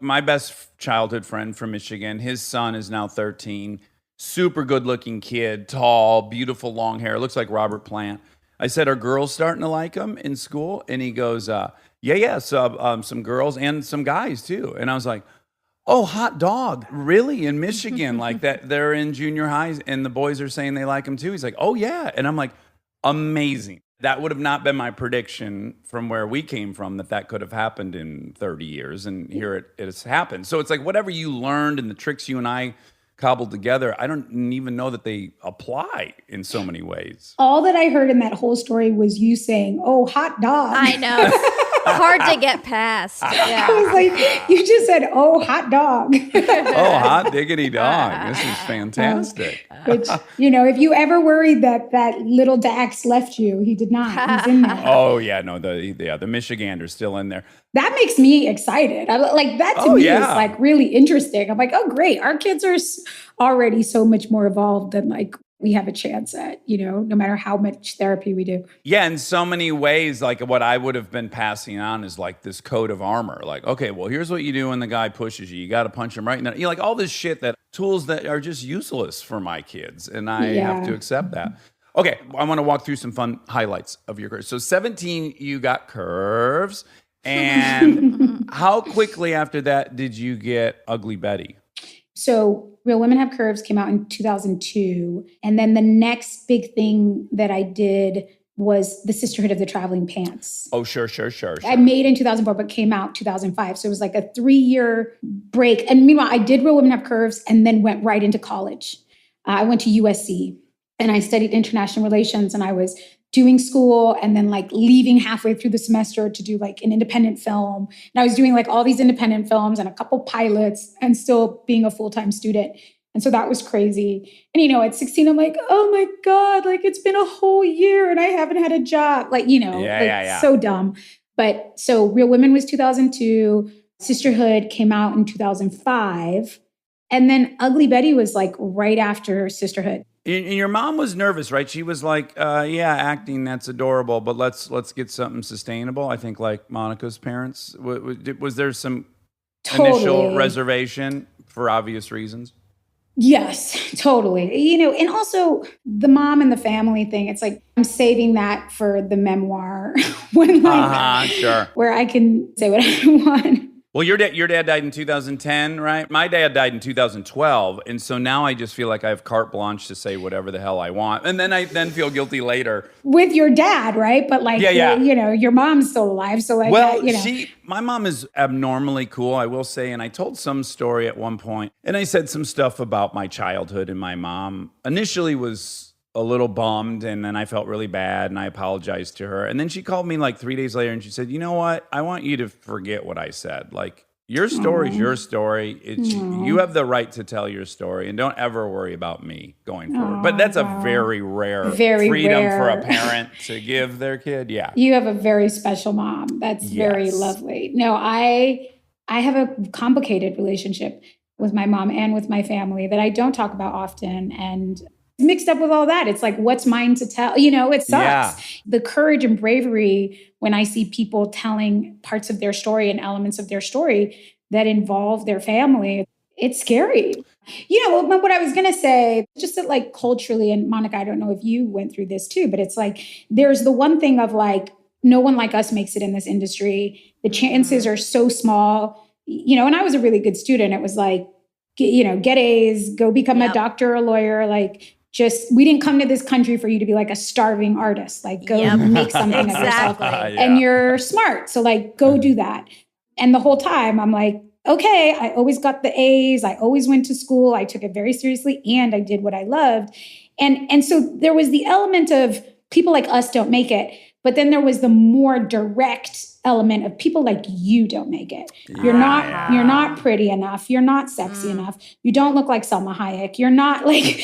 My best childhood friend from Michigan, his son is now 13, super good looking kid, tall, beautiful long hair, looks like Robert Plant. I said, are girls starting to like him in school? And he goes, so, some girls and some guys too. And I was like, oh, hot dog, really? In Michigan, like that, they're in junior highs and the boys are saying they like him too. He's like, oh yeah. And I'm like, amazing. That would have not been my prediction from where we came from, that could have happened in 30 years. And here it has happened. So it's like whatever you learned and the tricks you and I cobbled together, I don't even know that they apply in so many ways. All that I heard in that whole story was you saying, oh, hot dog. I know. Hard to get past. Yeah. I was like, you just said, oh, hot dog. Oh, hot diggity dog. This is fantastic. Which, if you ever worried that little Dax left you, he did not. He's in there. Oh, yeah. No, the Michigander's still in there. That makes me excited. That to me is like really interesting. I'm like, oh, great. Our kids are already so much more evolved than like we have a chance at, no matter how much therapy we do. Yeah, in so many ways, like what I would have been passing on is like this coat of armor. Like, okay, well, here's what you do when the guy pushes you. You got to punch him right in the, like all this shit, that tools that are just useless for my kids. And I have to accept that. Okay, I want to walk through some fun highlights of your career. So 17, you got curves. And how quickly after that did you get Ugly Betty? So Real Women Have Curves came out in 2002. And then the next big thing that I did was the Sisterhood of the Traveling Pants. Oh, sure. I made in 2004, but came out 2005. So it was like a 3-year break. And meanwhile, I did Real Women Have Curves and then went right into college. I went to USC and I studied international relations, and I was doing school and then like leaving halfway through the semester to do like an independent film. And I was doing like all these independent films and a couple pilots and still being a full-time student. And so that was crazy. And, at 16, I'm like, oh my God, like it's been a whole year and I haven't had a job. Like, so dumb. But so Real Women was 2002. Sisterhood came out in 2005. And then Ugly Betty was like right after Sisterhood. And your mom was nervous, right? She was like, acting, that's adorable, but let's get something sustainable. I think like Monica's parents. Was there some initial reservation for obvious reasons? Yes, totally. And also the mom and the family thing, it's like I'm saving that for the memoir when where I can say what I want. Well, your dad died in 2010, right? My dad died in 2012, and so now I just feel like I have carte blanche to say whatever the hell I want, and then I feel guilty later. With your dad, right? But like, your mom's still alive, so like, my mom is abnormally cool, I will say, and I told some story at one point, and I said some stuff about my childhood, and my mom initially was a little bummed, and then I felt really bad, and I apologized to her. And then she called me like 3 days later, and she said, you know what? I want you to forget what I said. Like, your story's your story. You have the right to tell your story, and don't ever worry about me going forward. But that's a very rare freedom for a parent to give their kid. Yeah. You have a very special mom. That's very lovely. No, I have a complicated relationship with my mom and with my family that I don't talk about often. And mixed up with all that, it's like, what's mine to tell? It sucks. Yeah. The courage and bravery when I see people telling parts of their story and elements of their story that involve their family, it's scary. What I was going to say, just that like culturally, and Monica, I don't know if you went through this too, but it's like, there's the one thing of like, no one like us makes it in this industry. The chances are so small, and I was a really good student. It was like, get A's, go become a doctor or a lawyer, like, we didn't come to this country for you to be like a starving artist. Like, go make something of yourself. And you're smart. So like, go do that. And the whole time I'm like, okay, I always got the A's. I always went to school. I took it very seriously and I did what I loved. And so there was the element of people like us don't make it. But then there was the more direct element of people like you don't make it. You're not pretty enough. You're not sexy enough. You don't look like Selma Hayek. You're not like,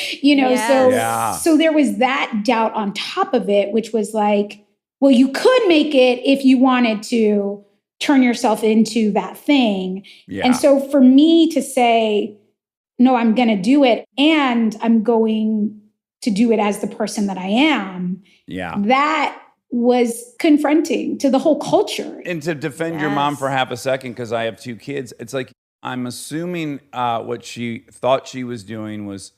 so there was that doubt on top of it, which was like, well, you could make it if you wanted to turn yourself into that thing. Yeah. And so for me to say, no, I'm going to do it and I'm going to do it as the person that I am. Yeah. That was confronting to the whole culture. And to defend your mom for half a second, because I have 2 kids, it's like, I'm assuming what she thought she was doing was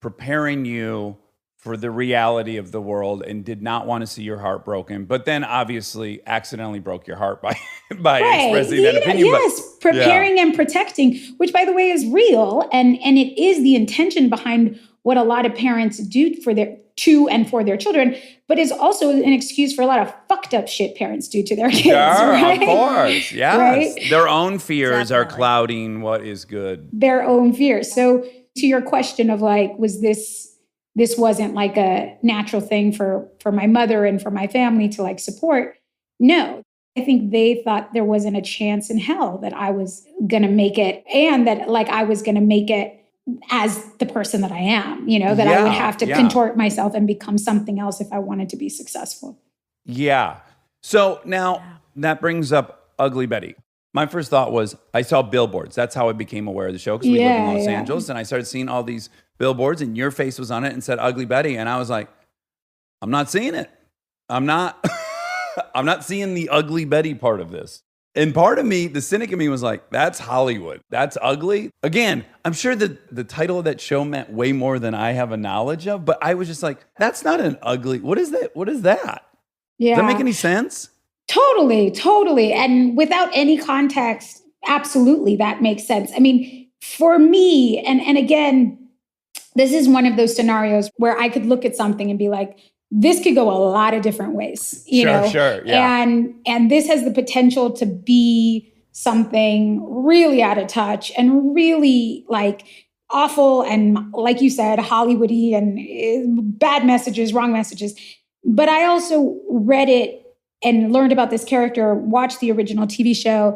preparing you for the reality of the world and did not want to see your heart broken, but then obviously accidentally broke your heart by expressing that opinion. Yes, preparing and protecting, which by the way is real. And it is the intention behind what a lot of parents do for their children, but is also an excuse for a lot of fucked up shit parents do to their kids. Right? Of course. Yes. Right? Their own fears are clouding what is good. Their own fears. So to your question of like, was this wasn't like a natural thing for my mother and for my family to like support? No. I think they thought there wasn't a chance in hell that I was going to make it and that like I was going to make it as the person that I am, that I would have to contort myself and become something else if I wanted to be successful. Yeah. So now that brings up Ugly Betty. My first thought was I saw billboards. That's how I became aware of the show because we live in Los Angeles. And I started seeing all these billboards and your face was on it and said Ugly Betty. And I was like, I'm not seeing it. I'm not seeing the Ugly Betty part of this. And part of me, the cynic in me was like, that's Hollywood. That's ugly. Again, I'm sure that the title of that show meant way more than I have a knowledge of, but I was just like, that's not an ugly. What is that? What is that? Yeah. Does that make any sense? Totally. And without any context, absolutely, that makes sense. I mean, for me, and again, this is one of those scenarios where I could look at something and be like, this could go a lot of different ways, you know? Sure, yeah. And this has the potential to be something really out of touch and really like awful and, like you said, Hollywoody and bad messages, wrong messages. But I also read it and learned about this character, watched the original TV show,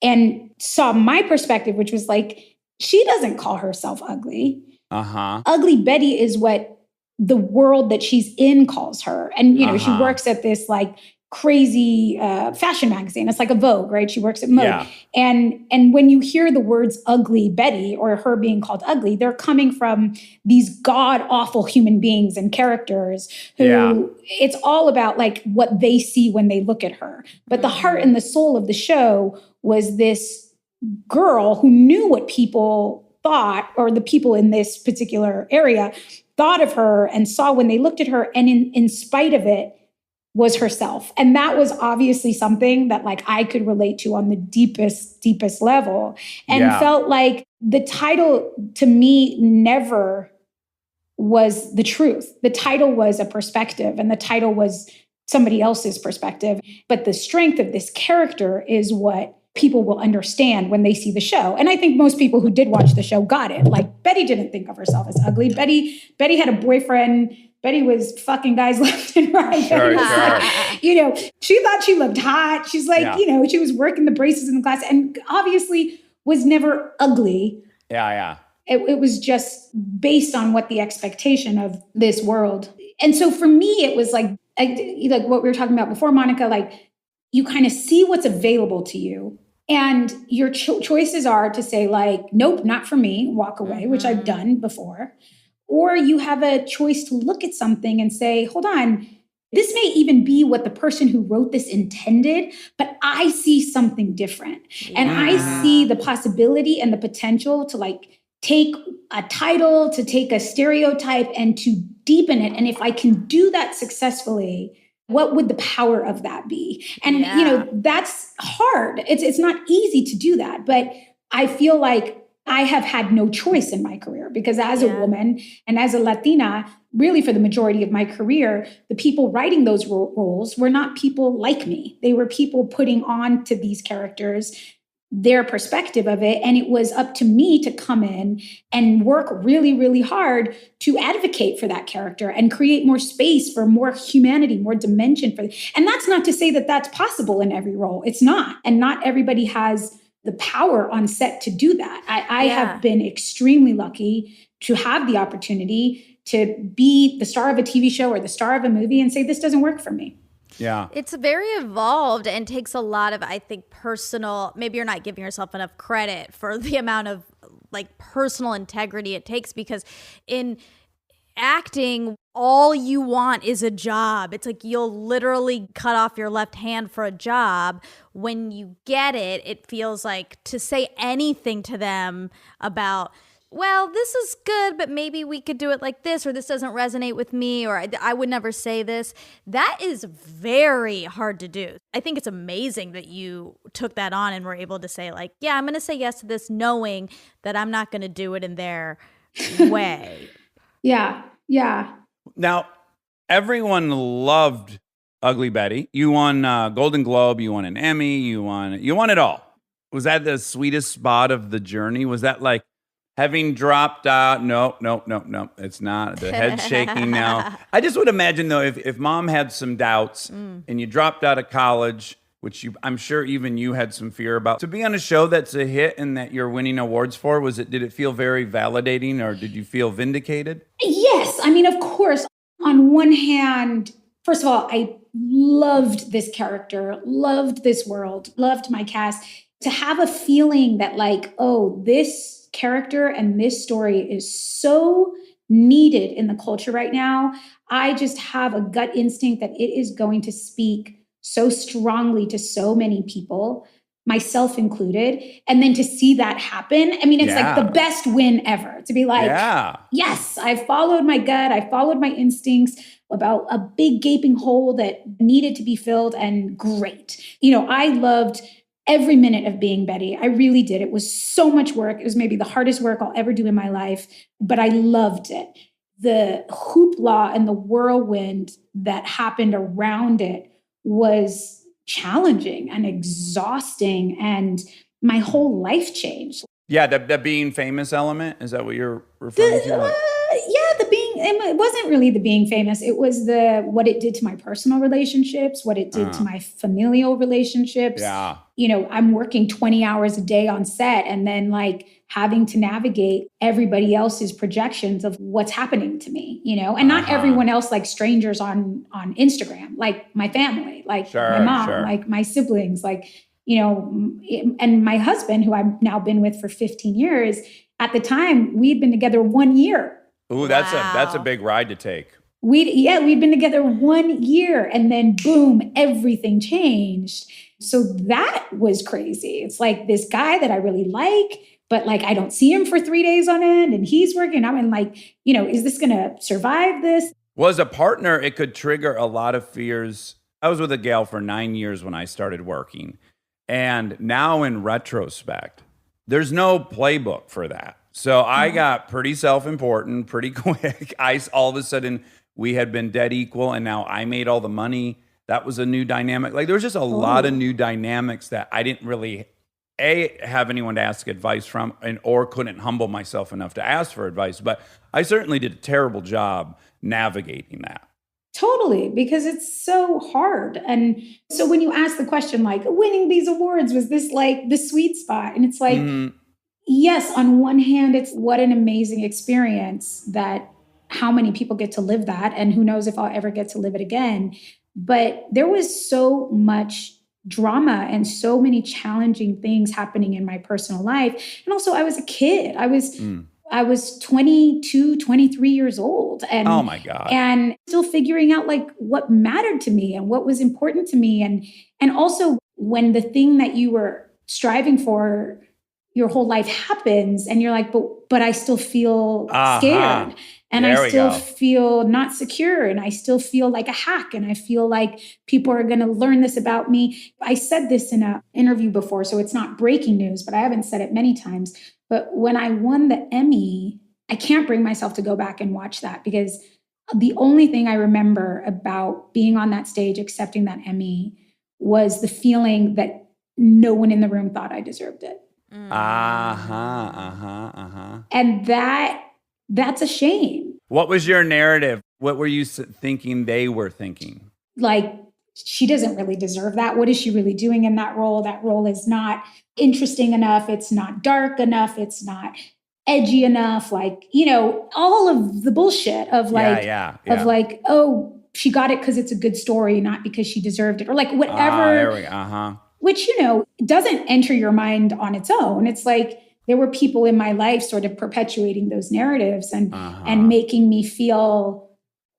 and saw my perspective, which was like, she doesn't call herself ugly. Ugly Betty is what the world that she's in calls her. And, you know, she works at this like crazy fashion magazine. It's like a Vogue, right? She works at Mode. Yeah. And when you hear the words ugly Betty or her being called ugly, they're coming from these god awful human beings and characters who it's all about like what they see when they look at her. But the heart and the soul of the show was this girl who knew what people thought, or the people in this particular area thought of her and saw when they looked at her, and in spite of it was herself. And that was obviously something that like I could relate to on the deepest level, and felt like the title to me never was the truth. The title was a perspective, and the title was somebody else's perspective. But the strength of this character is what people will understand when they see the show. And I think most people who did watch the show got it. Like, Betty didn't think of herself as ugly. Betty had a boyfriend. Betty was fucking guys left and right. Sure. Like, you know, she thought she looked hot. She's like, you know, she was working the braces in the class and obviously was never ugly. Yeah. It was just based on what the expectation of this world. And so for me, it was like what we were talking about before, Monica, like you kind of see what's available to you. And your choices are to say like, nope, not for me, walk away, which I've done before. Or you have a choice to look at something and say, hold on, this may even be what the person who wrote this intended, but I see something different. And I see the possibility and the potential to like take a title, to take a stereotype and to deepen it. And if I can do that successfully, what would the power of that be? And, you know, that's hard. It's not easy to do that. But I feel like I have had no choice in my career because as a woman and as a Latina, really for the majority of my career, the people writing those roles were not people like me. They were people putting on to these characters their perspective of it. And it was up to me to come in and work really, really hard to advocate for that character and create more space for more humanity, more dimension for it. And that's not to say that that's possible in every role. It's not. And not everybody has the power on set to do that. I have been extremely lucky to have the opportunity to be the star of a TV show or the star of a movie and say, this doesn't work for me. Yeah. It's very evolved and takes a lot of, I think, personal, maybe you're not giving yourself enough credit for the amount of like personal integrity it takes, because in acting, all you want is a job. It's like you'll literally cut off your left hand for a job. When you get it, it feels like to say anything to them about, well, this is good, but maybe we could do it like this, or this doesn't resonate with me, or I would never say this. That is very hard to do. I think it's amazing that you took that on and were able to say like, yeah, I'm going to say yes to this knowing that I'm not going to do it in their way. Yeah. Now, everyone loved Ugly Betty. You won Golden Globe, you won an Emmy, you won it all. Was that the sweetest spot of the journey? Was that like having dropped out? No, it's not. The head shaking now. I just would imagine though, if mom had some doubts and you dropped out of college, which I'm sure even you had some fear about, to be on a show that's a hit and that you're winning awards for, did it feel very validating, or did you feel vindicated? Yes. I mean, of course, on one hand, first of all, I loved this character, loved this world, loved my cast. To have a feeling that like, oh, this character and this story is so needed in the culture right now. I just have a gut instinct that it is going to speak so strongly to so many people myself included. And then to see that happen, I mean, it's like the best win ever to be like, yes, I followed my gut. I followed my instincts about a big gaping hole that needed to be filled, and great. I loved every minute of being Betty. I really did. It was so much work. It was maybe the hardest work I'll ever do in my life, but I loved it. The hoopla and the whirlwind that happened around it was challenging and exhausting, and my whole life changed. Yeah, the being famous element, is that what you're referring to? It wasn't really the being famous. It was what it did to my personal relationships, what it did to my familial relationships. Yeah. I'm working 20 hours a day on set, and then like having to navigate everybody else's projections of what's happening to me, and not everyone else, like strangers on Instagram, like my family, like my mom, like my siblings, like, and my husband, who I've now been with for 15 years. At the time, we'd been together 1 year. Ooh, that's a big ride to take. We'd been together 1 year, and then boom, everything changed. So that was crazy. It's like this guy that I really like, but like I don't see him for 3 days on end, and he's working. I'm in like, is this going to survive this? Well, as a partner, it could trigger a lot of fears. I was with a gal for 9 years when I started working. And now in retrospect, there's no playbook for that. So I got pretty self-important pretty quick. All of a sudden, we had been dead equal, and now I made all the money. That was a new dynamic. Like there was just a lot of new dynamics that I didn't really have anyone to ask advice from, or couldn't humble myself enough to ask for advice. But I certainly did a terrible job navigating that. Totally, because it's so hard. And so when you ask the question, like, winning these awards, was this like the sweet spot? And it's like, yes, on one hand, it's what an amazing experience that how many people get to live that, and who knows if I'll ever get to live it again. But there was so much drama and so many challenging things happening in my personal life. And also I was a kid. I was 22, 23 years old. And oh my God. And still figuring out like what mattered to me and what was important to me. And also when the thing that you were striving for your whole life happens, and you're like, but I still feel scared, and I still feel not secure, and I still feel like a hack, and I feel like people are going to learn this about me. I said this in an interview before, so it's not breaking news, but I haven't said it many times. But when I won the Emmy, I can't bring myself to go back and watch that, because the only thing I remember about being on that stage, accepting that Emmy, was the feeling that no one in the room thought I deserved it. And that's a shame. What was your narrative? What were you thinking they were thinking? Like, she doesn't really deserve that. What is she really doing in that role? That role is not interesting enough. It's not dark enough. It's not edgy enough. Like, all of the bullshit of like, of like, oh, she got it because it's a good story, not because she deserved it, or like whatever. Which, doesn't enter your mind on its own. It's like there were people in my life sort of perpetuating those narratives and making me feel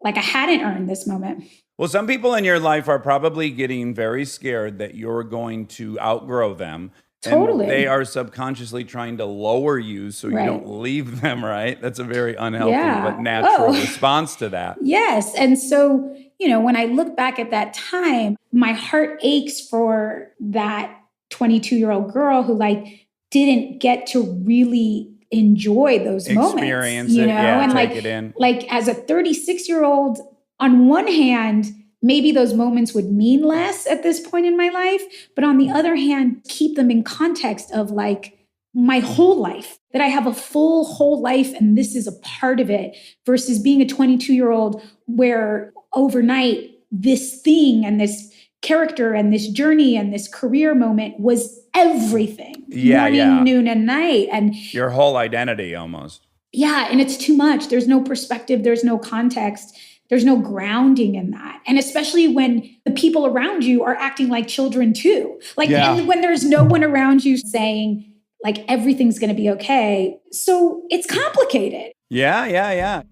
like I hadn't earned this moment. Well, some people in your life are probably getting very scared that you're going to outgrow them. Totally. And they are subconsciously trying to lower you so you don't leave them, right? That's a very unhealthy but natural response to that. Yes. And so, when I look back at that time, my heart aches for that 22-year-old girl who like didn't get to really enjoy those moments. Experience it, and take it in. Like as a 36-year-old, on one hand, maybe those moments would mean less at this point in my life, but on the other hand, keep them in context of like my whole life, that I have a full whole life and this is a part of it, versus being a 22-year-old where overnight this thing and this character and this journey and this career moment was everything. Morning, noon, and night. And your whole identity almost. Yeah. And it's too much. There's no perspective. There's no context. There's no grounding in that. And especially when the people around you are acting like children too. Like and when there's no one around you saying like everything's going to be okay. So it's complicated. Yeah.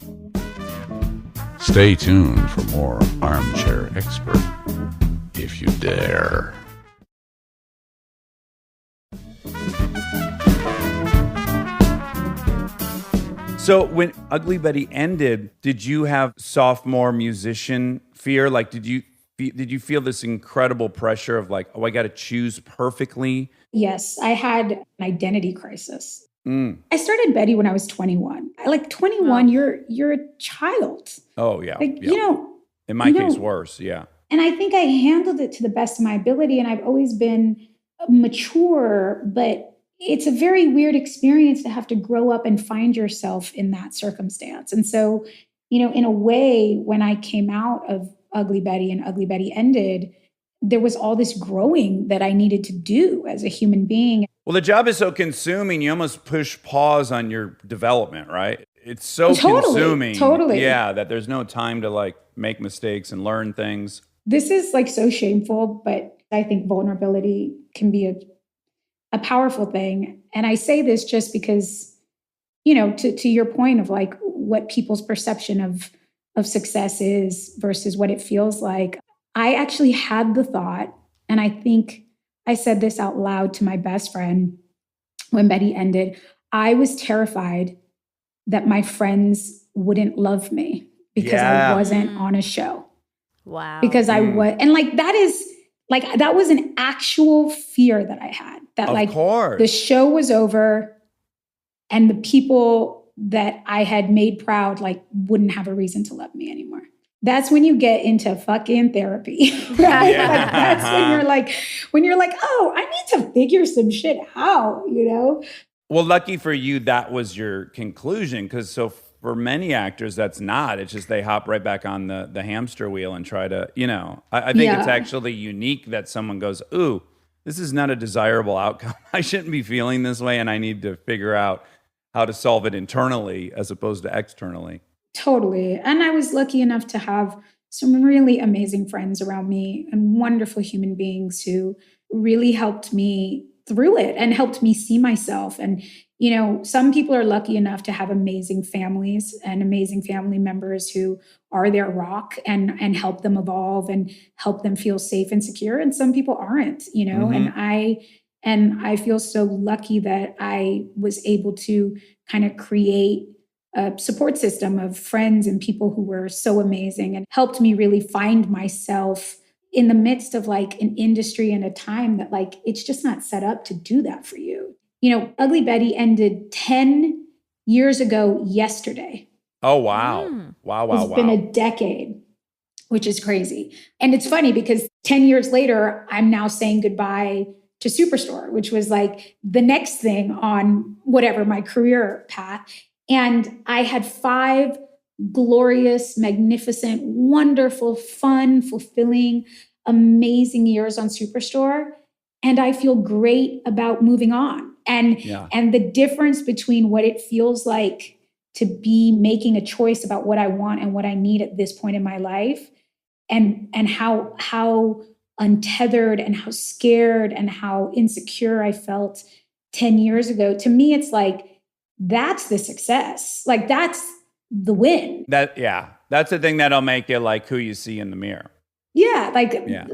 Stay tuned for more Armchair Expert, if you dare. So when Ugly Betty ended, did you have sophomore musician fear? Like, did you feel this incredible pressure of like, oh, I got to choose perfectly? Yes, I had an identity crisis. I started Betty when I was 21. Like 21, you're a child. Oh yeah. Like, yeah. In my case, worse. Yeah. And I think I handled it to the best of my ability. And I've always been mature, but it's a very weird experience to have to grow up and find yourself in that circumstance. And so, in a way, when I came out of Ugly Betty and Ugly Betty ended, there was all this growing that I needed to do as a human being. Well, the job is so consuming, you almost push pause on your development, right? It's so consuming. Totally. Yeah, that there's no time to like make mistakes and learn things. This is like so shameful, but I think vulnerability can be a powerful thing. And I say this just because, to your point of like what people's perception of success is versus what it feels like. I actually had the thought, and I think I said this out loud to my best friend when Betty ended. I was terrified that my friends wouldn't love me because I wasn't on a show. Wow. Because I was, and like that was an actual fear that I had. That of course. The show was over and the people that I had made proud wouldn't have a reason to love me anymore. That's when you get into fucking therapy, right? Yeah. That's when you're like, oh, I need to figure some shit out, Well, lucky for you, that was your conclusion. Because for many actors, that's not. It's just they hop right back on the hamster wheel and try to, I think it's actually unique that someone goes, ooh, this is not a desirable outcome. I shouldn't be feeling this way, and I need to figure out how to solve it internally as opposed to externally. Totally. And I was lucky enough to have some really amazing friends around me and wonderful human beings who really helped me through it and helped me see myself. And, some people are lucky enough to have amazing families and amazing family members who are their rock and help them evolve and help them feel safe and secure. And some people aren't, Mm-hmm. and I feel so lucky that I was able to kind of create a support system of friends and people who were so amazing and helped me really find myself in the midst of an industry and a time that it's just not set up to do that for you. Ugly Betty ended 10 years ago yesterday. Oh, wow. Wow. It's been a decade, which is crazy. And it's funny because 10 years later, I'm now saying goodbye to Superstore, which was the next thing on whatever my career path. And I had 5 glorious, magnificent, wonderful, fun, fulfilling, amazing years on Superstore. And I feel great about moving on. And the difference between what it feels like to be making a choice about what I want and what I need at this point in my life, and how untethered and how scared and how insecure I felt 10 years ago. To me, it's that's the success. That's the win. That's the thing that'll make you who you see in the mirror. Yeah.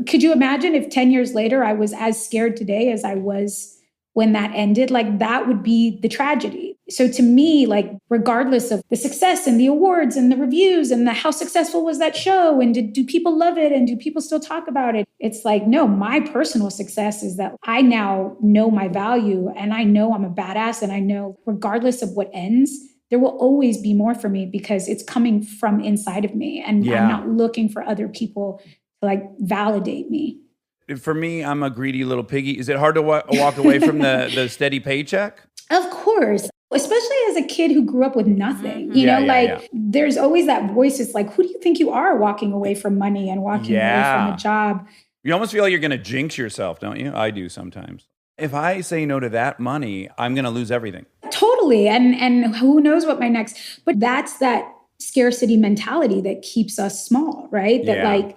Could you imagine if 10 years later I was as scared today as I was when that ended? That would be the tragedy. So to me, regardless of the success and the awards and the reviews and how successful was that show and do people love it and do people still talk about it? It's no, my personal success is that I now know my value and I know I'm a badass, and I know regardless of what ends, there will always be more for me because it's coming from inside of me, and I'm not looking for other people to validate me. For me, I'm a greedy little piggy. Is it hard to walk away from the steady paycheck? Of course, especially as a kid who grew up with nothing. There's always that voice. It's who do you think you are walking away from money and walking away from a job? You almost feel like you're going to jinx yourself, don't you? I do sometimes. If I say no to that money, I'm going to lose everything. Totally. And who knows what my next, but that's that scarcity mentality that keeps us small, right? That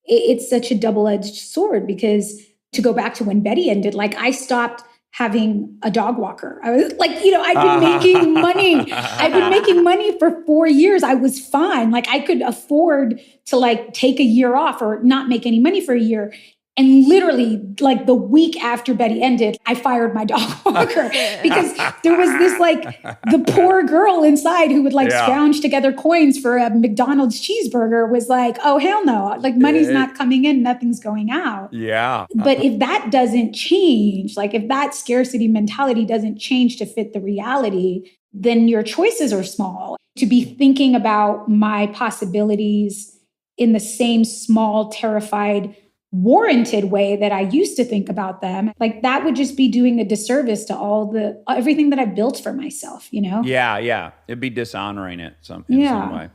it's such a double-edged sword, because to go back to when Betty ended, I stopped having a dog walker. I was I've been making money. I've been making money for 4 years. I was fine. I could afford to take a year off or not make any money for a year. And literally, like the week after Betty ended, I fired my dog walker because there was this like the poor girl inside who would like scrounge together coins for a McDonald's cheeseburger was like, oh, hell no. Like money's not coming in, nothing's going out. Yeah. But if that doesn't change, like if that scarcity mentality doesn't change to fit the reality, then your choices are small. To be thinking about my possibilities in the same small, terrified, warranted way that I used to think about them, like that would just be doing a disservice to everything that I built for myself, you know? Yeah. It'd be dishonoring it in some way.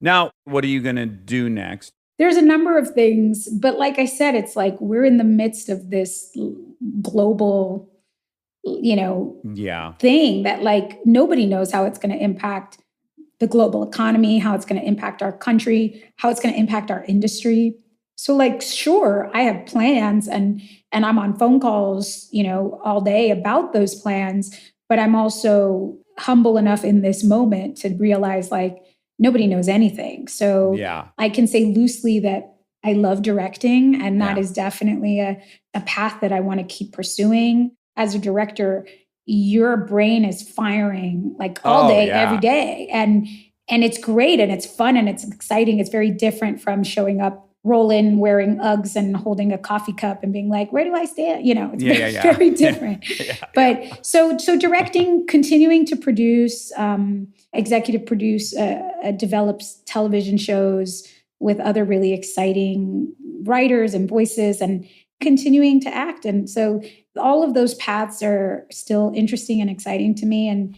Now, what are you going to do next? There's a number of things, but like I said, it's like we're in the midst of this global, thing that like nobody knows how it's going to impact the global economy, how it's going to impact our country, how it's going to impact our industry. So like, sure, I have plans and I'm on phone calls, all day about those plans, but I'm also humble enough in this moment to realize like nobody knows anything. So I can say loosely that I love directing, and that is definitely a path that I want to keep pursuing. As a director, your brain is firing like all day, every day. And it's great and it's fun and it's exciting. It's very different from showing up, roll in wearing Uggs and holding a coffee cup and being like, where do I stand? It's very different. But so directing, continuing to produce, executive produce, develops television shows with other really exciting writers and voices, and continuing to act. And so all of those paths are still interesting and exciting to me.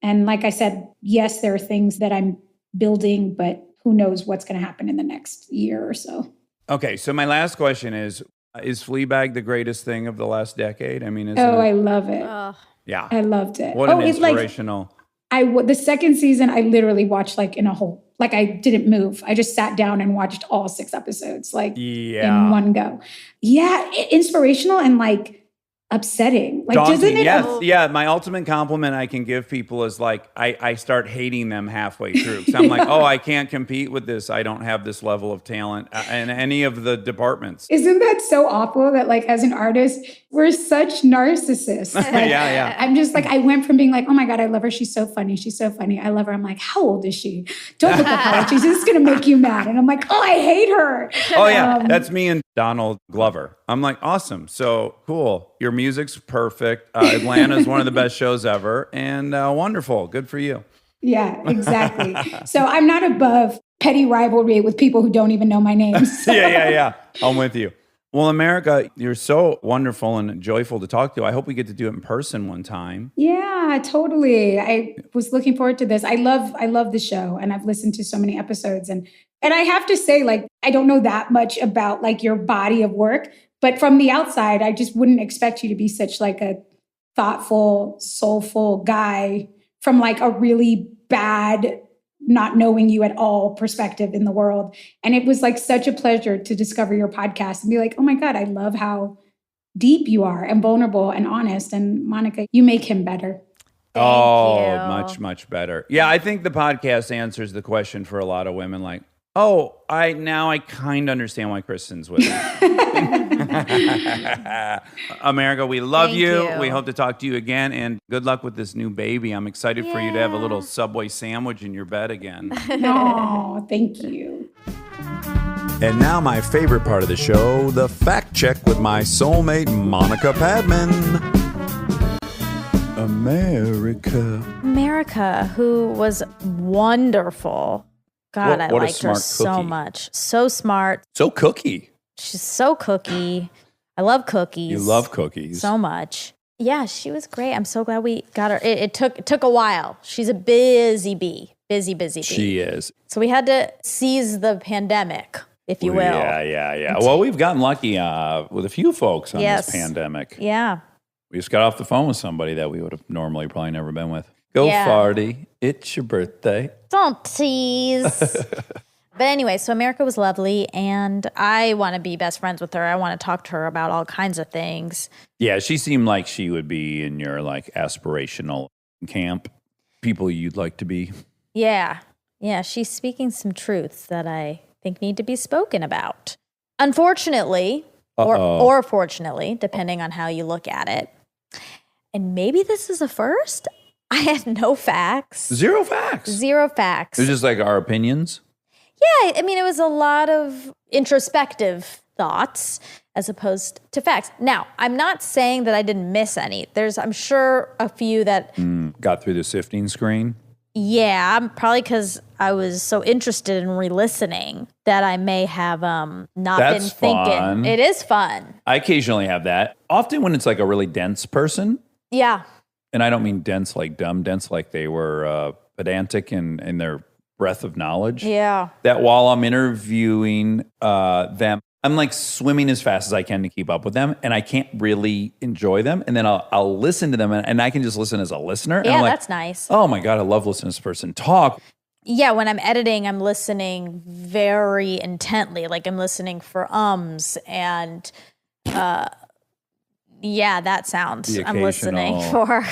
And like I said, yes, there are things that I'm building, but who knows what's going to happen in the next year or so. Okay, so my last question is Fleabag the greatest thing of the last decade? I mean, I love it. Yeah. I loved it. What an inspirational. The second season, I literally watched like in a whole, like I didn't move. I just sat down and watched all 6 episodes, like in one go. Yeah, inspirational and like upsetting. Like, daunting, doesn't it? Yes. Yeah. My ultimate compliment I can give people is like, I start hating them halfway through. So I'm like, I can't compete with this. I don't have this level of talent in any of the departments. Isn't that so awful that like as an artist, we're such narcissists? Yeah. I'm just like, I went from being like, oh my God, I love her. She's so funny. She's so funny. I love her. I'm like, how old is she? Don't look up how old she is. This is going to make you mad. And I'm like, I hate her. Oh yeah. That's me and Donald Glover. I'm like, awesome. So cool. Your music's perfect. Atlanta's one of the best shows ever. And wonderful. Good for you. Yeah, exactly. So I'm not above petty rivalry with people who don't even know my name. So. Yeah. I'm with you. Well, America, you're so wonderful and joyful to talk to. I hope we get to do it in person one time. Yeah, totally. I was looking forward to this. I love the show, and I've listened to so many episodes. And I have to say, like, I don't know that much about like your body of work, but from the outside, I just wouldn't expect you to be such like a thoughtful, soulful guy from like a really bad, not knowing you at all perspective in the world. And it was like such a pleasure to discover your podcast and be like, oh my God, I love how deep you are and vulnerable and honest. And Monica, you make him better. Thank you. Much, much better. Yeah, I think the podcast answers the question for a lot of women like, I kind of understand why Kristen's with me. America, we love you. We hope to talk to you again, and good luck with this new baby. I'm excited for you to have a little Subway sandwich in your bed again. Oh, thank you. And now my favorite part of the show, the fact check with my soulmate, Monica Padman. America, who was wonderful. God, I liked her so much. So smart. So cookie. She's so cookie. I love cookies. You love cookies. So much. Yeah, she was great. I'm so glad we got her. It took a while. She's a busy bee. Busy bee. She is. So we had to seize the pandemic, if you will. Yeah. Well, we've gotten lucky with a few folks on this pandemic. Yeah. We just got off the phone with somebody that we would have normally probably never been with. Go Farty. It's your birthday. Don't tease. But anyway, so America was lovely, and I want to be best friends with her. I want to talk to her about all kinds of things. Yeah, she seemed like she would be in your like aspirational camp, people you'd like to be. Yeah, she's speaking some truths that I think need to be spoken about. Unfortunately, or fortunately, depending on how you look at it. And maybe this is a first. I had no facts. Zero facts. Zero facts. It was just like our opinions. Yeah, I mean, it was a lot of introspective thoughts as opposed to facts. Now, I'm not saying that I didn't miss any. There's, I'm sure, a few that Got through the sifting screen. Yeah, probably because I was so interested in re-listening that I may have not That's been thinking. fun. It is fun. I occasionally have that. Often when it's like a really dense person, Yeah. and I don't mean dense like dumb, dense like they were pedantic in their breadth of knowledge. Yeah. That while I'm interviewing them, I'm like swimming as fast as I can to keep up with them, and I can't really enjoy them. And then I'll listen to them, and I can just listen as a listener. And Yeah, I'm like, that's nice. oh my God, I love listening to this person talk. Yeah, when I'm editing, I'm listening very intently. Like I'm listening for ums and yeah, that sound The I'm listening occasional- for.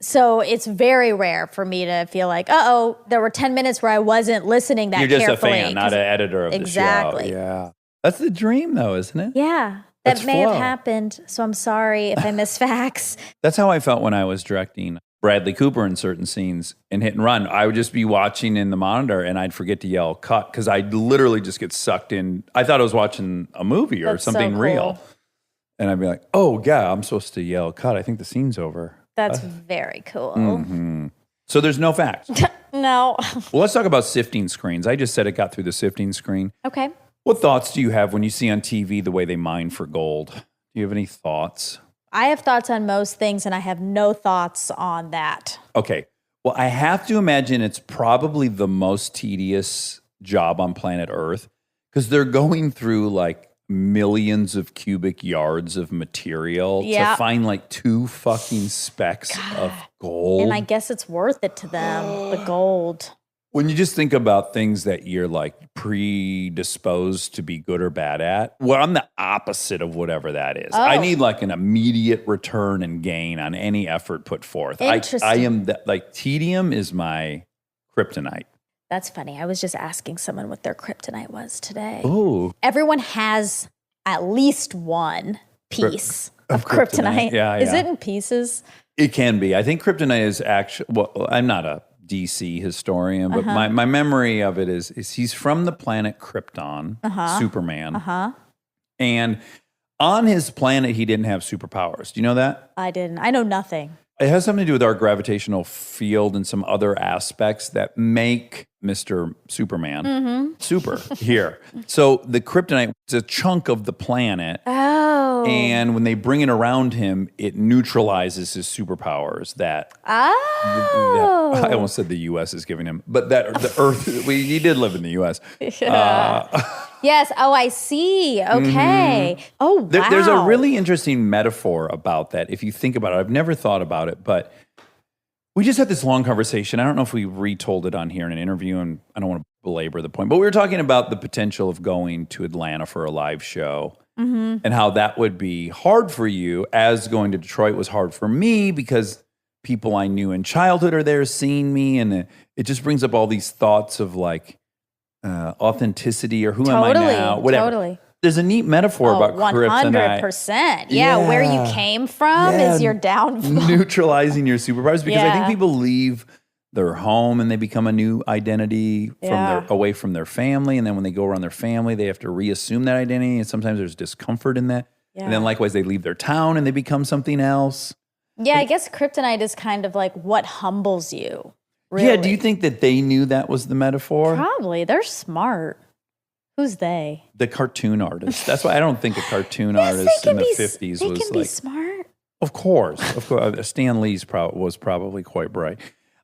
So it's very rare for me to feel like, there were 10 minutes where I wasn't listening that You're just carefully. a fan, not an editor of Exactly. the show. Yeah. That's the dream, though, isn't it? Yeah, That's that may have flow. happened. So I'm sorry if I miss facts. That's how I felt when I was directing Bradley Cooper in certain scenes in Hit and Run. I would just be watching in the monitor and I'd forget to yell cut because I'd literally just get sucked in. I thought I was watching a movie or That's so something cool. real. And I'd be like, oh, yeah, I'm supposed to yell cut. I think the scene's over. That's very cool. So there's no facts. No. Well, let's talk about sifting screens. I just said it got through the sifting screen. Okay. What thoughts do you have when you see on TV the way they mine for gold? Do you have any thoughts? I have thoughts on most things, and I have no thoughts on that. Okay. Well, I have to imagine it's probably the most tedious job on planet Earth because they're going through like millions of cubic yards of material Yeah. to find like 2 fucking specks of gold. And I guess it's worth it to them, the gold. When you just think about things that you're like predisposed to be good or bad at, well, I'm the opposite of whatever that is. I Oh. need like an immediate return and gain on any effort put forth. I Interesting. am like tedium is my kryptonite. That's funny. I was just asking someone what their kryptonite was today. Ooh. Everyone has at least one piece of kryptonite. kryptonite. Yeah, Is yeah. it in pieces? It can be. I think kryptonite is actually, well, I'm not a DC historian, but my memory of it is he's from the planet Krypton, Superman. And on his planet, he didn't have superpowers. Do you know that? I didn't. I know nothing. It has something to do with our gravitational field and some other aspects that make Mr. Superman super here. So the kryptonite is a chunk of the planet. Oh. And when they bring it around him, it neutralizes his superpowers that Oh. I almost said the U.S. is giving him, but that the Earth, he did live in the U.S. Yes. Oh, I see. Okay. Oh, wow. There's a really interesting metaphor about that. If you think about it, I've never thought about it, but we just had this long conversation. I don't know if we retold it on here in an interview, and I don't want to belabor the point, but we were talking about the potential of going to Atlanta for a live show and how that would be hard for you, as going to Detroit was hard for me because people I knew in childhood are there seeing me, and it just brings up all these thoughts of like authenticity or who am I now? Whatever. Totally. There's a neat metaphor about kryptonite. 100%. Yeah, where you came from is your downfall. Neutralizing your superpowers, because I think Yeah. people leave their home and they become a new identity from Yeah. away from their family, and then when they go around their family, they have to reassume that identity, and sometimes there's discomfort in that. And then Yeah. likewise, they leave their town and they become something else. Yeah, I guess kryptonite is kind of like what humbles you. Really. Yeah, do you think that they knew that was the metaphor? Probably. They're smart. Who's they? The cartoon artist. That's why I don't think a cartoon Yes, artist they in can the be, 50s they was can like, be smart. Of course. Stan Lee's was probably quite bright.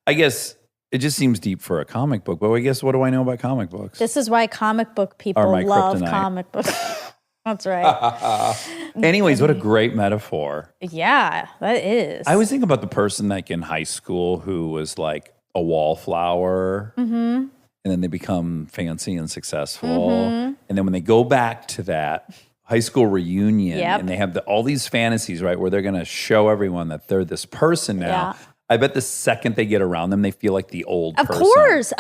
I guess it just seems deep for a comic book, but I guess what do I know about comic books? This is why comic book people Are my love kryptonite. comic books. That's right. Anyways, what a great metaphor. Yeah, that is. I always think about the person like in high school who was like a wallflower, and then they become fancy and successful. And then when they go back to that high school reunion Yep. and they have all these fantasies, right, where they're going to show everyone that they're this person now. Yeah. I bet the second they get around them, they feel like the old Of person. course.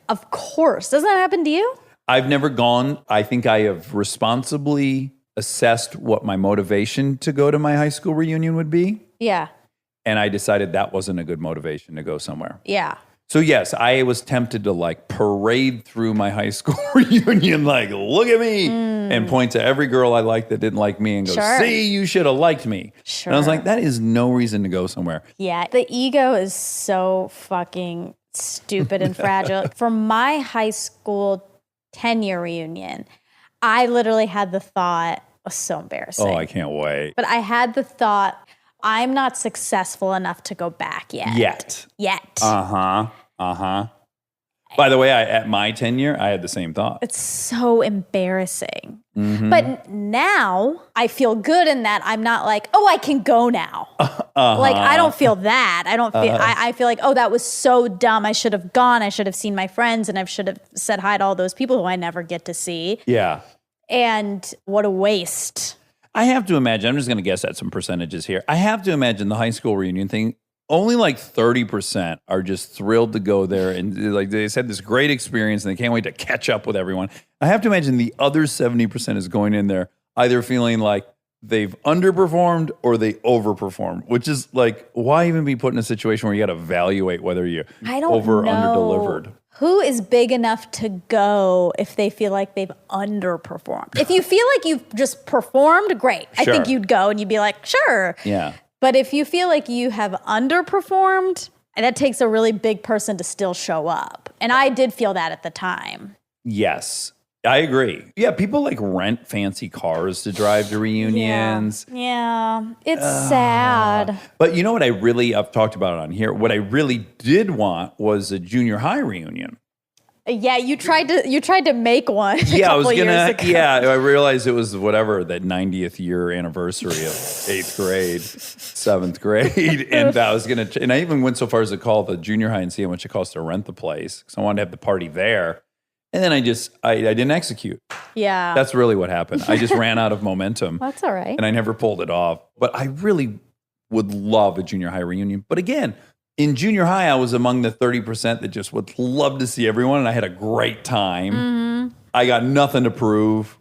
Of course. Doesn't that happen to you? I've never gone. I think I have responsibly assessed what my motivation to go to my high school reunion would be. Yeah. And I decided that wasn't a good motivation to go somewhere. Yeah. So yes, I was tempted to like parade through my high school reunion, like, look at me, and point to every girl I liked that didn't like me and go, Sure. see, you should have liked me. Sure. And I was like, that is no reason to go somewhere. Yeah. The ego is so fucking stupid and fragile. For my high school 10-year reunion, I literally had the thought, it was so embarrassing. Oh, I can't wait. But I had the thought, I'm not successful enough to go back yet. Yet. By the way, at my tenure, I had the same thought. It's so embarrassing. Mm-hmm. But now I feel good in that I'm not like, oh, I can go now. Like, I don't feel that. I don't feel, I feel like, oh, that was so dumb. I should have gone. I should have seen my friends and I should have said hi to all those people who I never get to see. Yeah. And what a waste. I have to imagine, I'm just going to guess at some percentages here. I have to imagine the high school reunion thing, only like 30% are just thrilled to go there. And like they had this great experience and they can't wait to catch up with everyone. I have to imagine the other 70% is going in there either feeling like they've underperformed or they overperformed, which is like, why even be put in a situation where you got to evaluate whether you I don't over or know under-delivered? who is big enough to go if they feel like they've underperformed. If you feel like you've just performed, great. I think Sure. you'd go and you'd be like, sure. Yeah. But if you feel like you have underperformed, that takes a really big person to still show up. And I did feel that at the time. Yes. I agree. Yeah, people like rent fancy cars to drive to reunions. Yeah. It's sad. But you know what I've talked about it on here. What I really did want was a junior high reunion. Yeah, you tried to make one. Yeah, I was years gonna. ago. Yeah, I realized it was whatever that 90th year anniversary of 8th grade, 7th grade, and I was gonna. And I even went so far as to call the junior high and see how much it costs to rent the place because I wanted to have the party there. And then I didn't execute. Yeah. That's really what happened. I just ran out of momentum. That's all right. And I never pulled it off. But I really would love a junior high reunion. But again, in junior high, I was among the 30% that just would love to see everyone. And I had a great time. Mm-hmm. I got nothing to prove.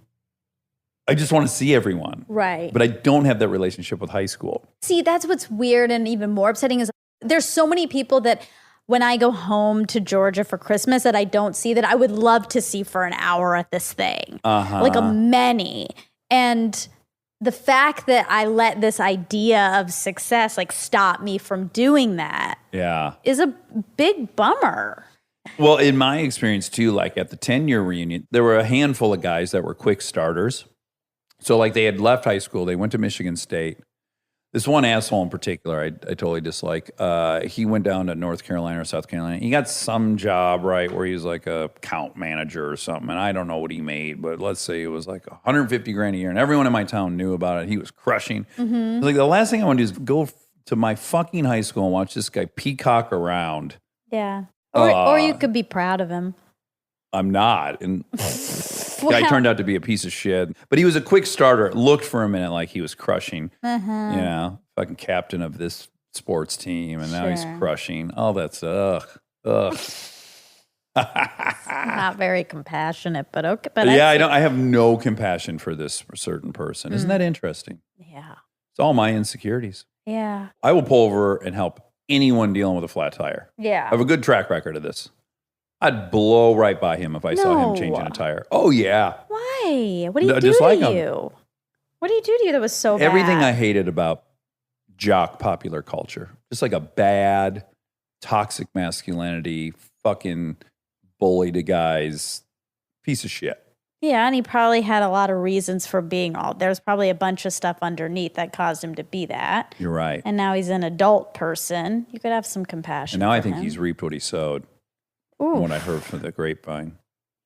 I just want to see everyone. Right. But I don't have that relationship with high school. See, that's what's weird and even more upsetting is there's so many people that when I go home to Georgia for Christmas that I don't see that I would love to see for an hour at this thing. Like a many. And the fact that I let this idea of success like stop me from doing that is a big bummer. Well, in my experience too, like at the 10-year reunion, there were a handful of guys that were quick starters. So like they had left high school, they went to Michigan State. This one asshole in particular, I totally dislike. He went down to North Carolina or South Carolina. He got some job, right, where he was like a account manager or something. And I don't know what he made, but let's say it was like 150 grand a year. And everyone in my town knew about it. He was crushing. Mm-hmm. Like the last thing I want to do is go to my fucking high school and watch this guy peacock around. Yeah. Or you could be proud of him. I'm not. And guy turned out to be a piece of shit. But he was a quick starter. It looked for a minute like he was crushing. You know, fucking captain of this sports team. And now he's crushing. Oh, that's, ugh. Not very compassionate, but okay. But Yeah, I have no compassion for this certain person. Isn't that interesting? Yeah. It's all my insecurities. Yeah. I will pull over and help anyone dealing with a flat tire. Yeah. I have a good track record of this. I'd blow right by him if I saw him changing a tire. Oh, yeah. Why? What do you do Dislike to him. you? What do you do to you that was so bad? Everything I hated about jock popular culture. Just like a bad, toxic masculinity, fucking bully to guys, piece of shit. Yeah, and he probably had a lot of reasons for being there's probably a bunch of stuff underneath that caused him to be that. You're right. And now he's an adult person. You could have some compassion. And now I for think him. he's reaped what he sowed. Ooh. From what I heard from the grapevine.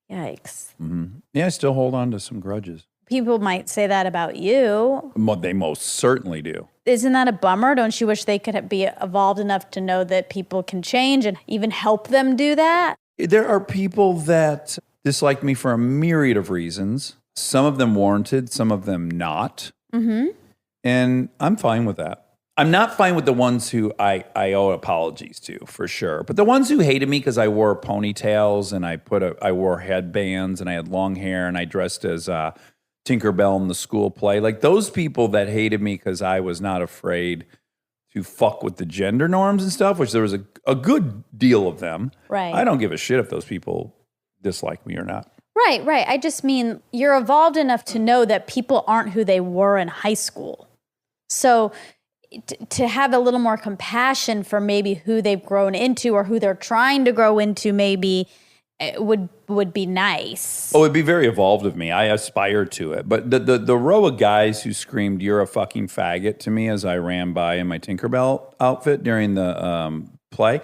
Yikes. Mm-hmm. Yeah, I still hold on to some grudges. People might say that about you. They most certainly do. Isn't that a bummer? Don't you wish they could be evolved enough to know that people can change and even help them do that? There are people that dislike me for a myriad of reasons. Some of them warranted, some of them not. Mm-hmm. And I'm fine with that. I'm not fine with the ones who I owe apologies to, for sure. But the ones who hated me because I wore ponytails and I wore headbands and I had long hair and I dressed as Tinkerbell in the school play, like those people that hated me because I was not afraid to fuck with the gender norms and stuff, which there was a good deal of them. Right. I don't give a shit if those people dislike me or not. Right. I just mean you're evolved enough to know that people aren't who they were in high school. So to have a little more compassion for maybe who they've grown into or who they're trying to grow into maybe would be nice. Oh, it'd be very evolved of me. I aspire to it. But the row of guys who screamed, "You're a fucking faggot" to me as I ran by in my Tinkerbell outfit during the play,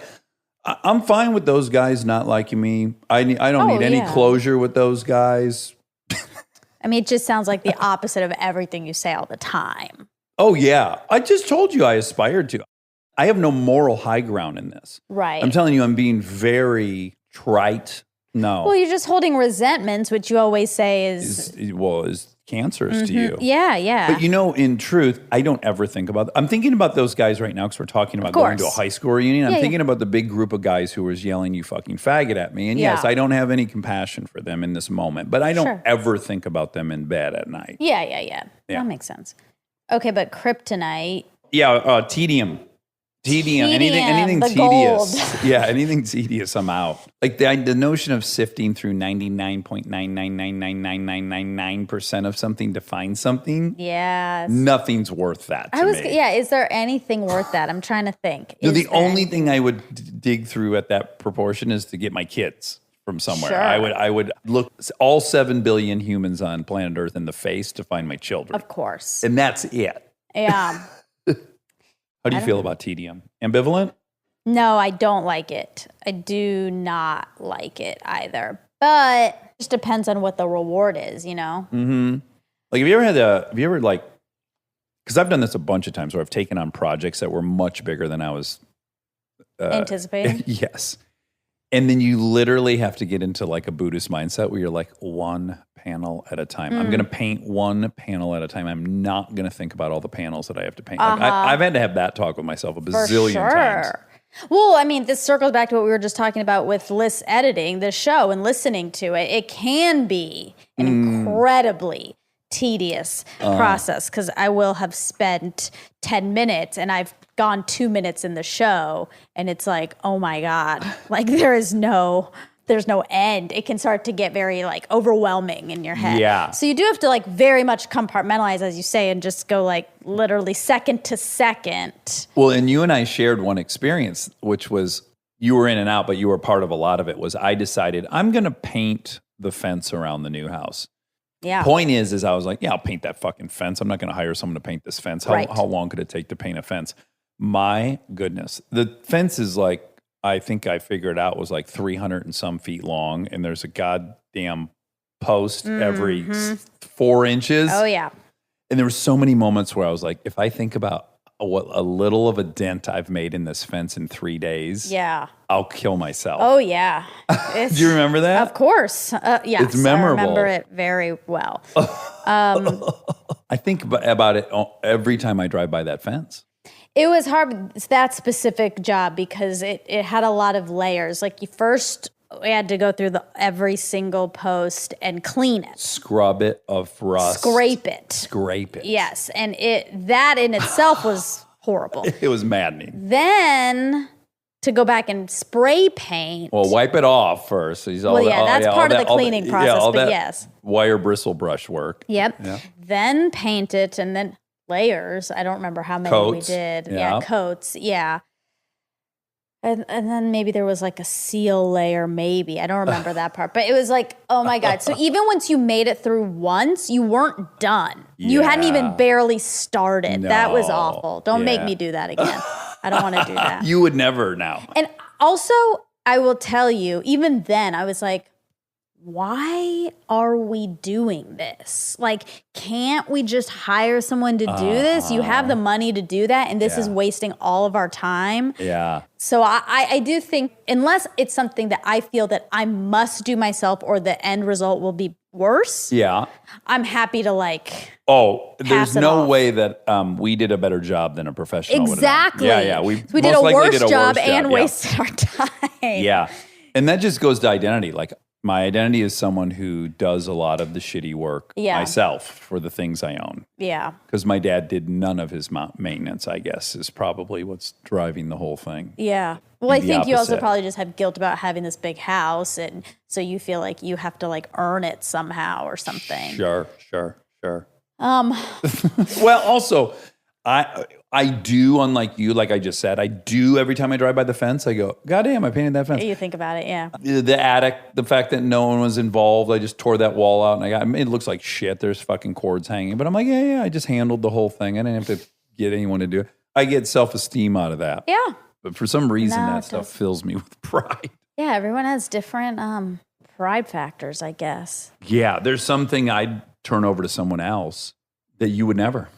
I'm fine with those guys not liking me. I don't need any closure with those guys. I mean, it just sounds like the opposite of everything you say all the time. Oh, yeah. I just told you I aspired to. I have no moral high ground in this. Right. I'm telling you, I'm being very trite. No. Well, you're just holding resentments, which you always say is cancerous to you. Yeah. But in truth, I don't ever think about I'm thinking about those guys right now because we're talking about going to a high school reunion. I'm thinking about the big group of guys who was yelling, "You fucking faggot" at me. And yes, I don't have any compassion for them in this moment, but I don't ever think about them in bed at night. Yeah. That makes sense. Okay, but kryptonite. Yeah, tedium. Anything tedious. Gold. Yeah, anything tedious, I'm out. Like the notion of sifting through 99.9999999% of something to find something. Yes. Nothing's worth that to me. Yeah, is there anything worth that? I'm trying to think. The only thing I would dig through at that proportion is to get my kids from somewhere. Sure. I would look all 7 billion humans on planet Earth in the face to find my children. Of course. And that's it. Yeah. How do you feel about tedium? Ambivalent? No, I don't like it. I do not like it either. But it just depends on what the reward is, Mm-hmm. Like, because I've done this a bunch of times where I've taken on projects that were much bigger than I was anticipating. Yes. And then you literally have to get into like a Buddhist mindset where you're like one panel at a time. I'm going to paint one panel at a time. I'm not going to think about all the panels that I have to paint. Like I've had to have that talk with myself a bazillion times. Well, I mean, this circles back to what we were just talking about with Liz editing the show and listening to it. It can be an incredibly tedious process because I will have spent 10 minutes and I've gone 2 minutes in the show and it's like, oh my God, like there's no end. It can start to get very like overwhelming in your head. Yeah. So you do have to like very much compartmentalize, as you say, and just go like literally second to second. Well, and you and I shared one experience, which was you were in and out, but you were part of a lot of it, was I decided I'm going to paint the fence around the new house. Yeah. Point is I was like, yeah, I'll paint that fucking fence. I'm not going to hire someone to paint this fence. How long could it take to paint a fence? My goodness. The fence is like, I think I figured out was like 300 and some feet long. And there's a goddamn post every 4 inches. Oh, yeah. And there were so many moments where I was like, if I think about what a little of a dent I've made in this fence in 3 days, I'll kill myself. Oh, yeah. Do you remember that? Of course. Yes. It's memorable. I remember it very well. I think about it every time I drive by that fence. It was hard, that specific job, because it had a lot of layers. Like we had to go through every single post and clean it. Scrub it of rust. Scrape it. Yes. And that in itself was horrible. It was maddening. Then to go back and spray paint. Well, wipe it off first. So that's part of the cleaning process, but yes. Wire bristle brush work. Yep. Yeah. Then paint it, and then layers. I don't remember how many we did. Yeah, coats. Yeah. And then maybe there was like a seal layer, maybe. I don't remember that part. But it was like, oh my God. So even once you made it through once, you weren't done. Yeah. You hadn't even barely started. No. That was awful. Don't make me do that again. I don't want to do that. You would never now. And also, I will tell you, even then, I was like, why are we doing this? Like, can't we just hire someone to do this? You have the money to do that, and this is wasting all of our time. Yeah. So I do think, unless it's something that I feel that I must do myself or the end result will be worse, Yeah. I'm happy to like... Oh, there's Pass it no off. way that we did a better job than a professional would have done. Exactly. Yeah. We most did a likely worse did a job worse and yeah. wasted our time. Yeah. And that just goes to identity. Like, my identity is someone who does a lot of the shitty work myself for the things I own. Yeah. Because my dad did none of his maintenance, I guess, is probably what's driving the whole thing. Yeah. Well, I The think you also opposite. probably just have guilt about having this big house, and so you feel like you have to like earn it somehow or something. Sure. Well, also, I do, unlike you, like I just said, I do every time I drive by the fence, I go, God damn, I painted that fence. You think about it, yeah. The attic, the fact that no one was involved, I just tore that wall out, and it looks like shit. There's fucking cords hanging, but I'm like, yeah, I just handled the whole thing. I didn't have to get anyone to do it. I get self-esteem out of that. Yeah. But for some reason, No, that it stuff does. fills me with pride. Yeah, everyone has different pride factors, I guess. Yeah, there's something I'd turn over to someone else that you would never.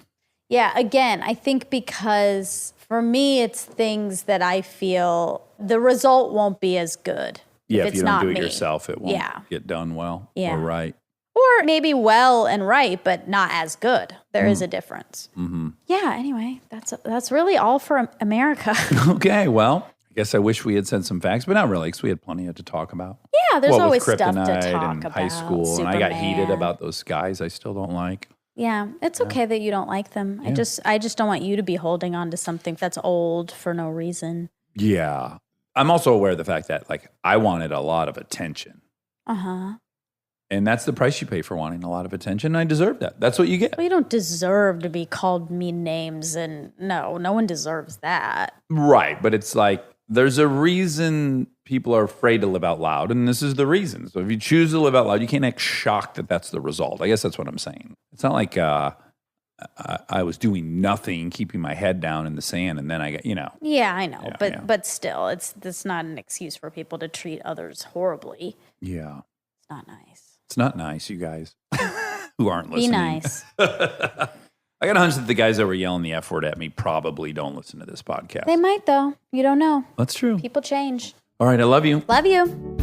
Yeah, again, I think because for me, it's things that I feel the result won't be as good. Yeah, if it's you don't not do it me. yourself, it won't Yeah. get done well Yeah. or right. Or maybe well and right, but not as good. There Mm. is a difference. Mm-hmm. Yeah, anyway, that's really all for America. Okay, well, I guess I wish we had said some facts, but not really, because we had plenty to talk about. Yeah, there's What, always with stuff to kryptonite talk and about. high school, and I got heated Superman. about those guys I still don't like. Yeah, it's okay that you don't like them. I just don't want you to be holding on to something that's old for no reason. Yeah. I'm also aware of the fact that, like, I wanted a lot of attention. Uh-huh. And that's the price you pay for wanting a lot of attention. And I deserve that. That's what you get. Well, you don't deserve to be called mean names, and no one deserves that. Right. But it's like, there's a reason people are afraid to live out loud. And this is the reason. So if you choose to live out loud, you can't act shocked that that's the result. I guess that's what I'm saying. It's not like I was doing nothing, keeping my head down in the sand, and then I got, Yeah, I know, Yeah, but still, that's not an excuse for people to treat others horribly. Yeah. It's not nice. It's not nice, you guys who aren't Be listening. nice. I got a hunch that the guys that were yelling the F word at me probably don't listen to this podcast. They might though. You don't know. That's true. People change. All right, I love you. Love you.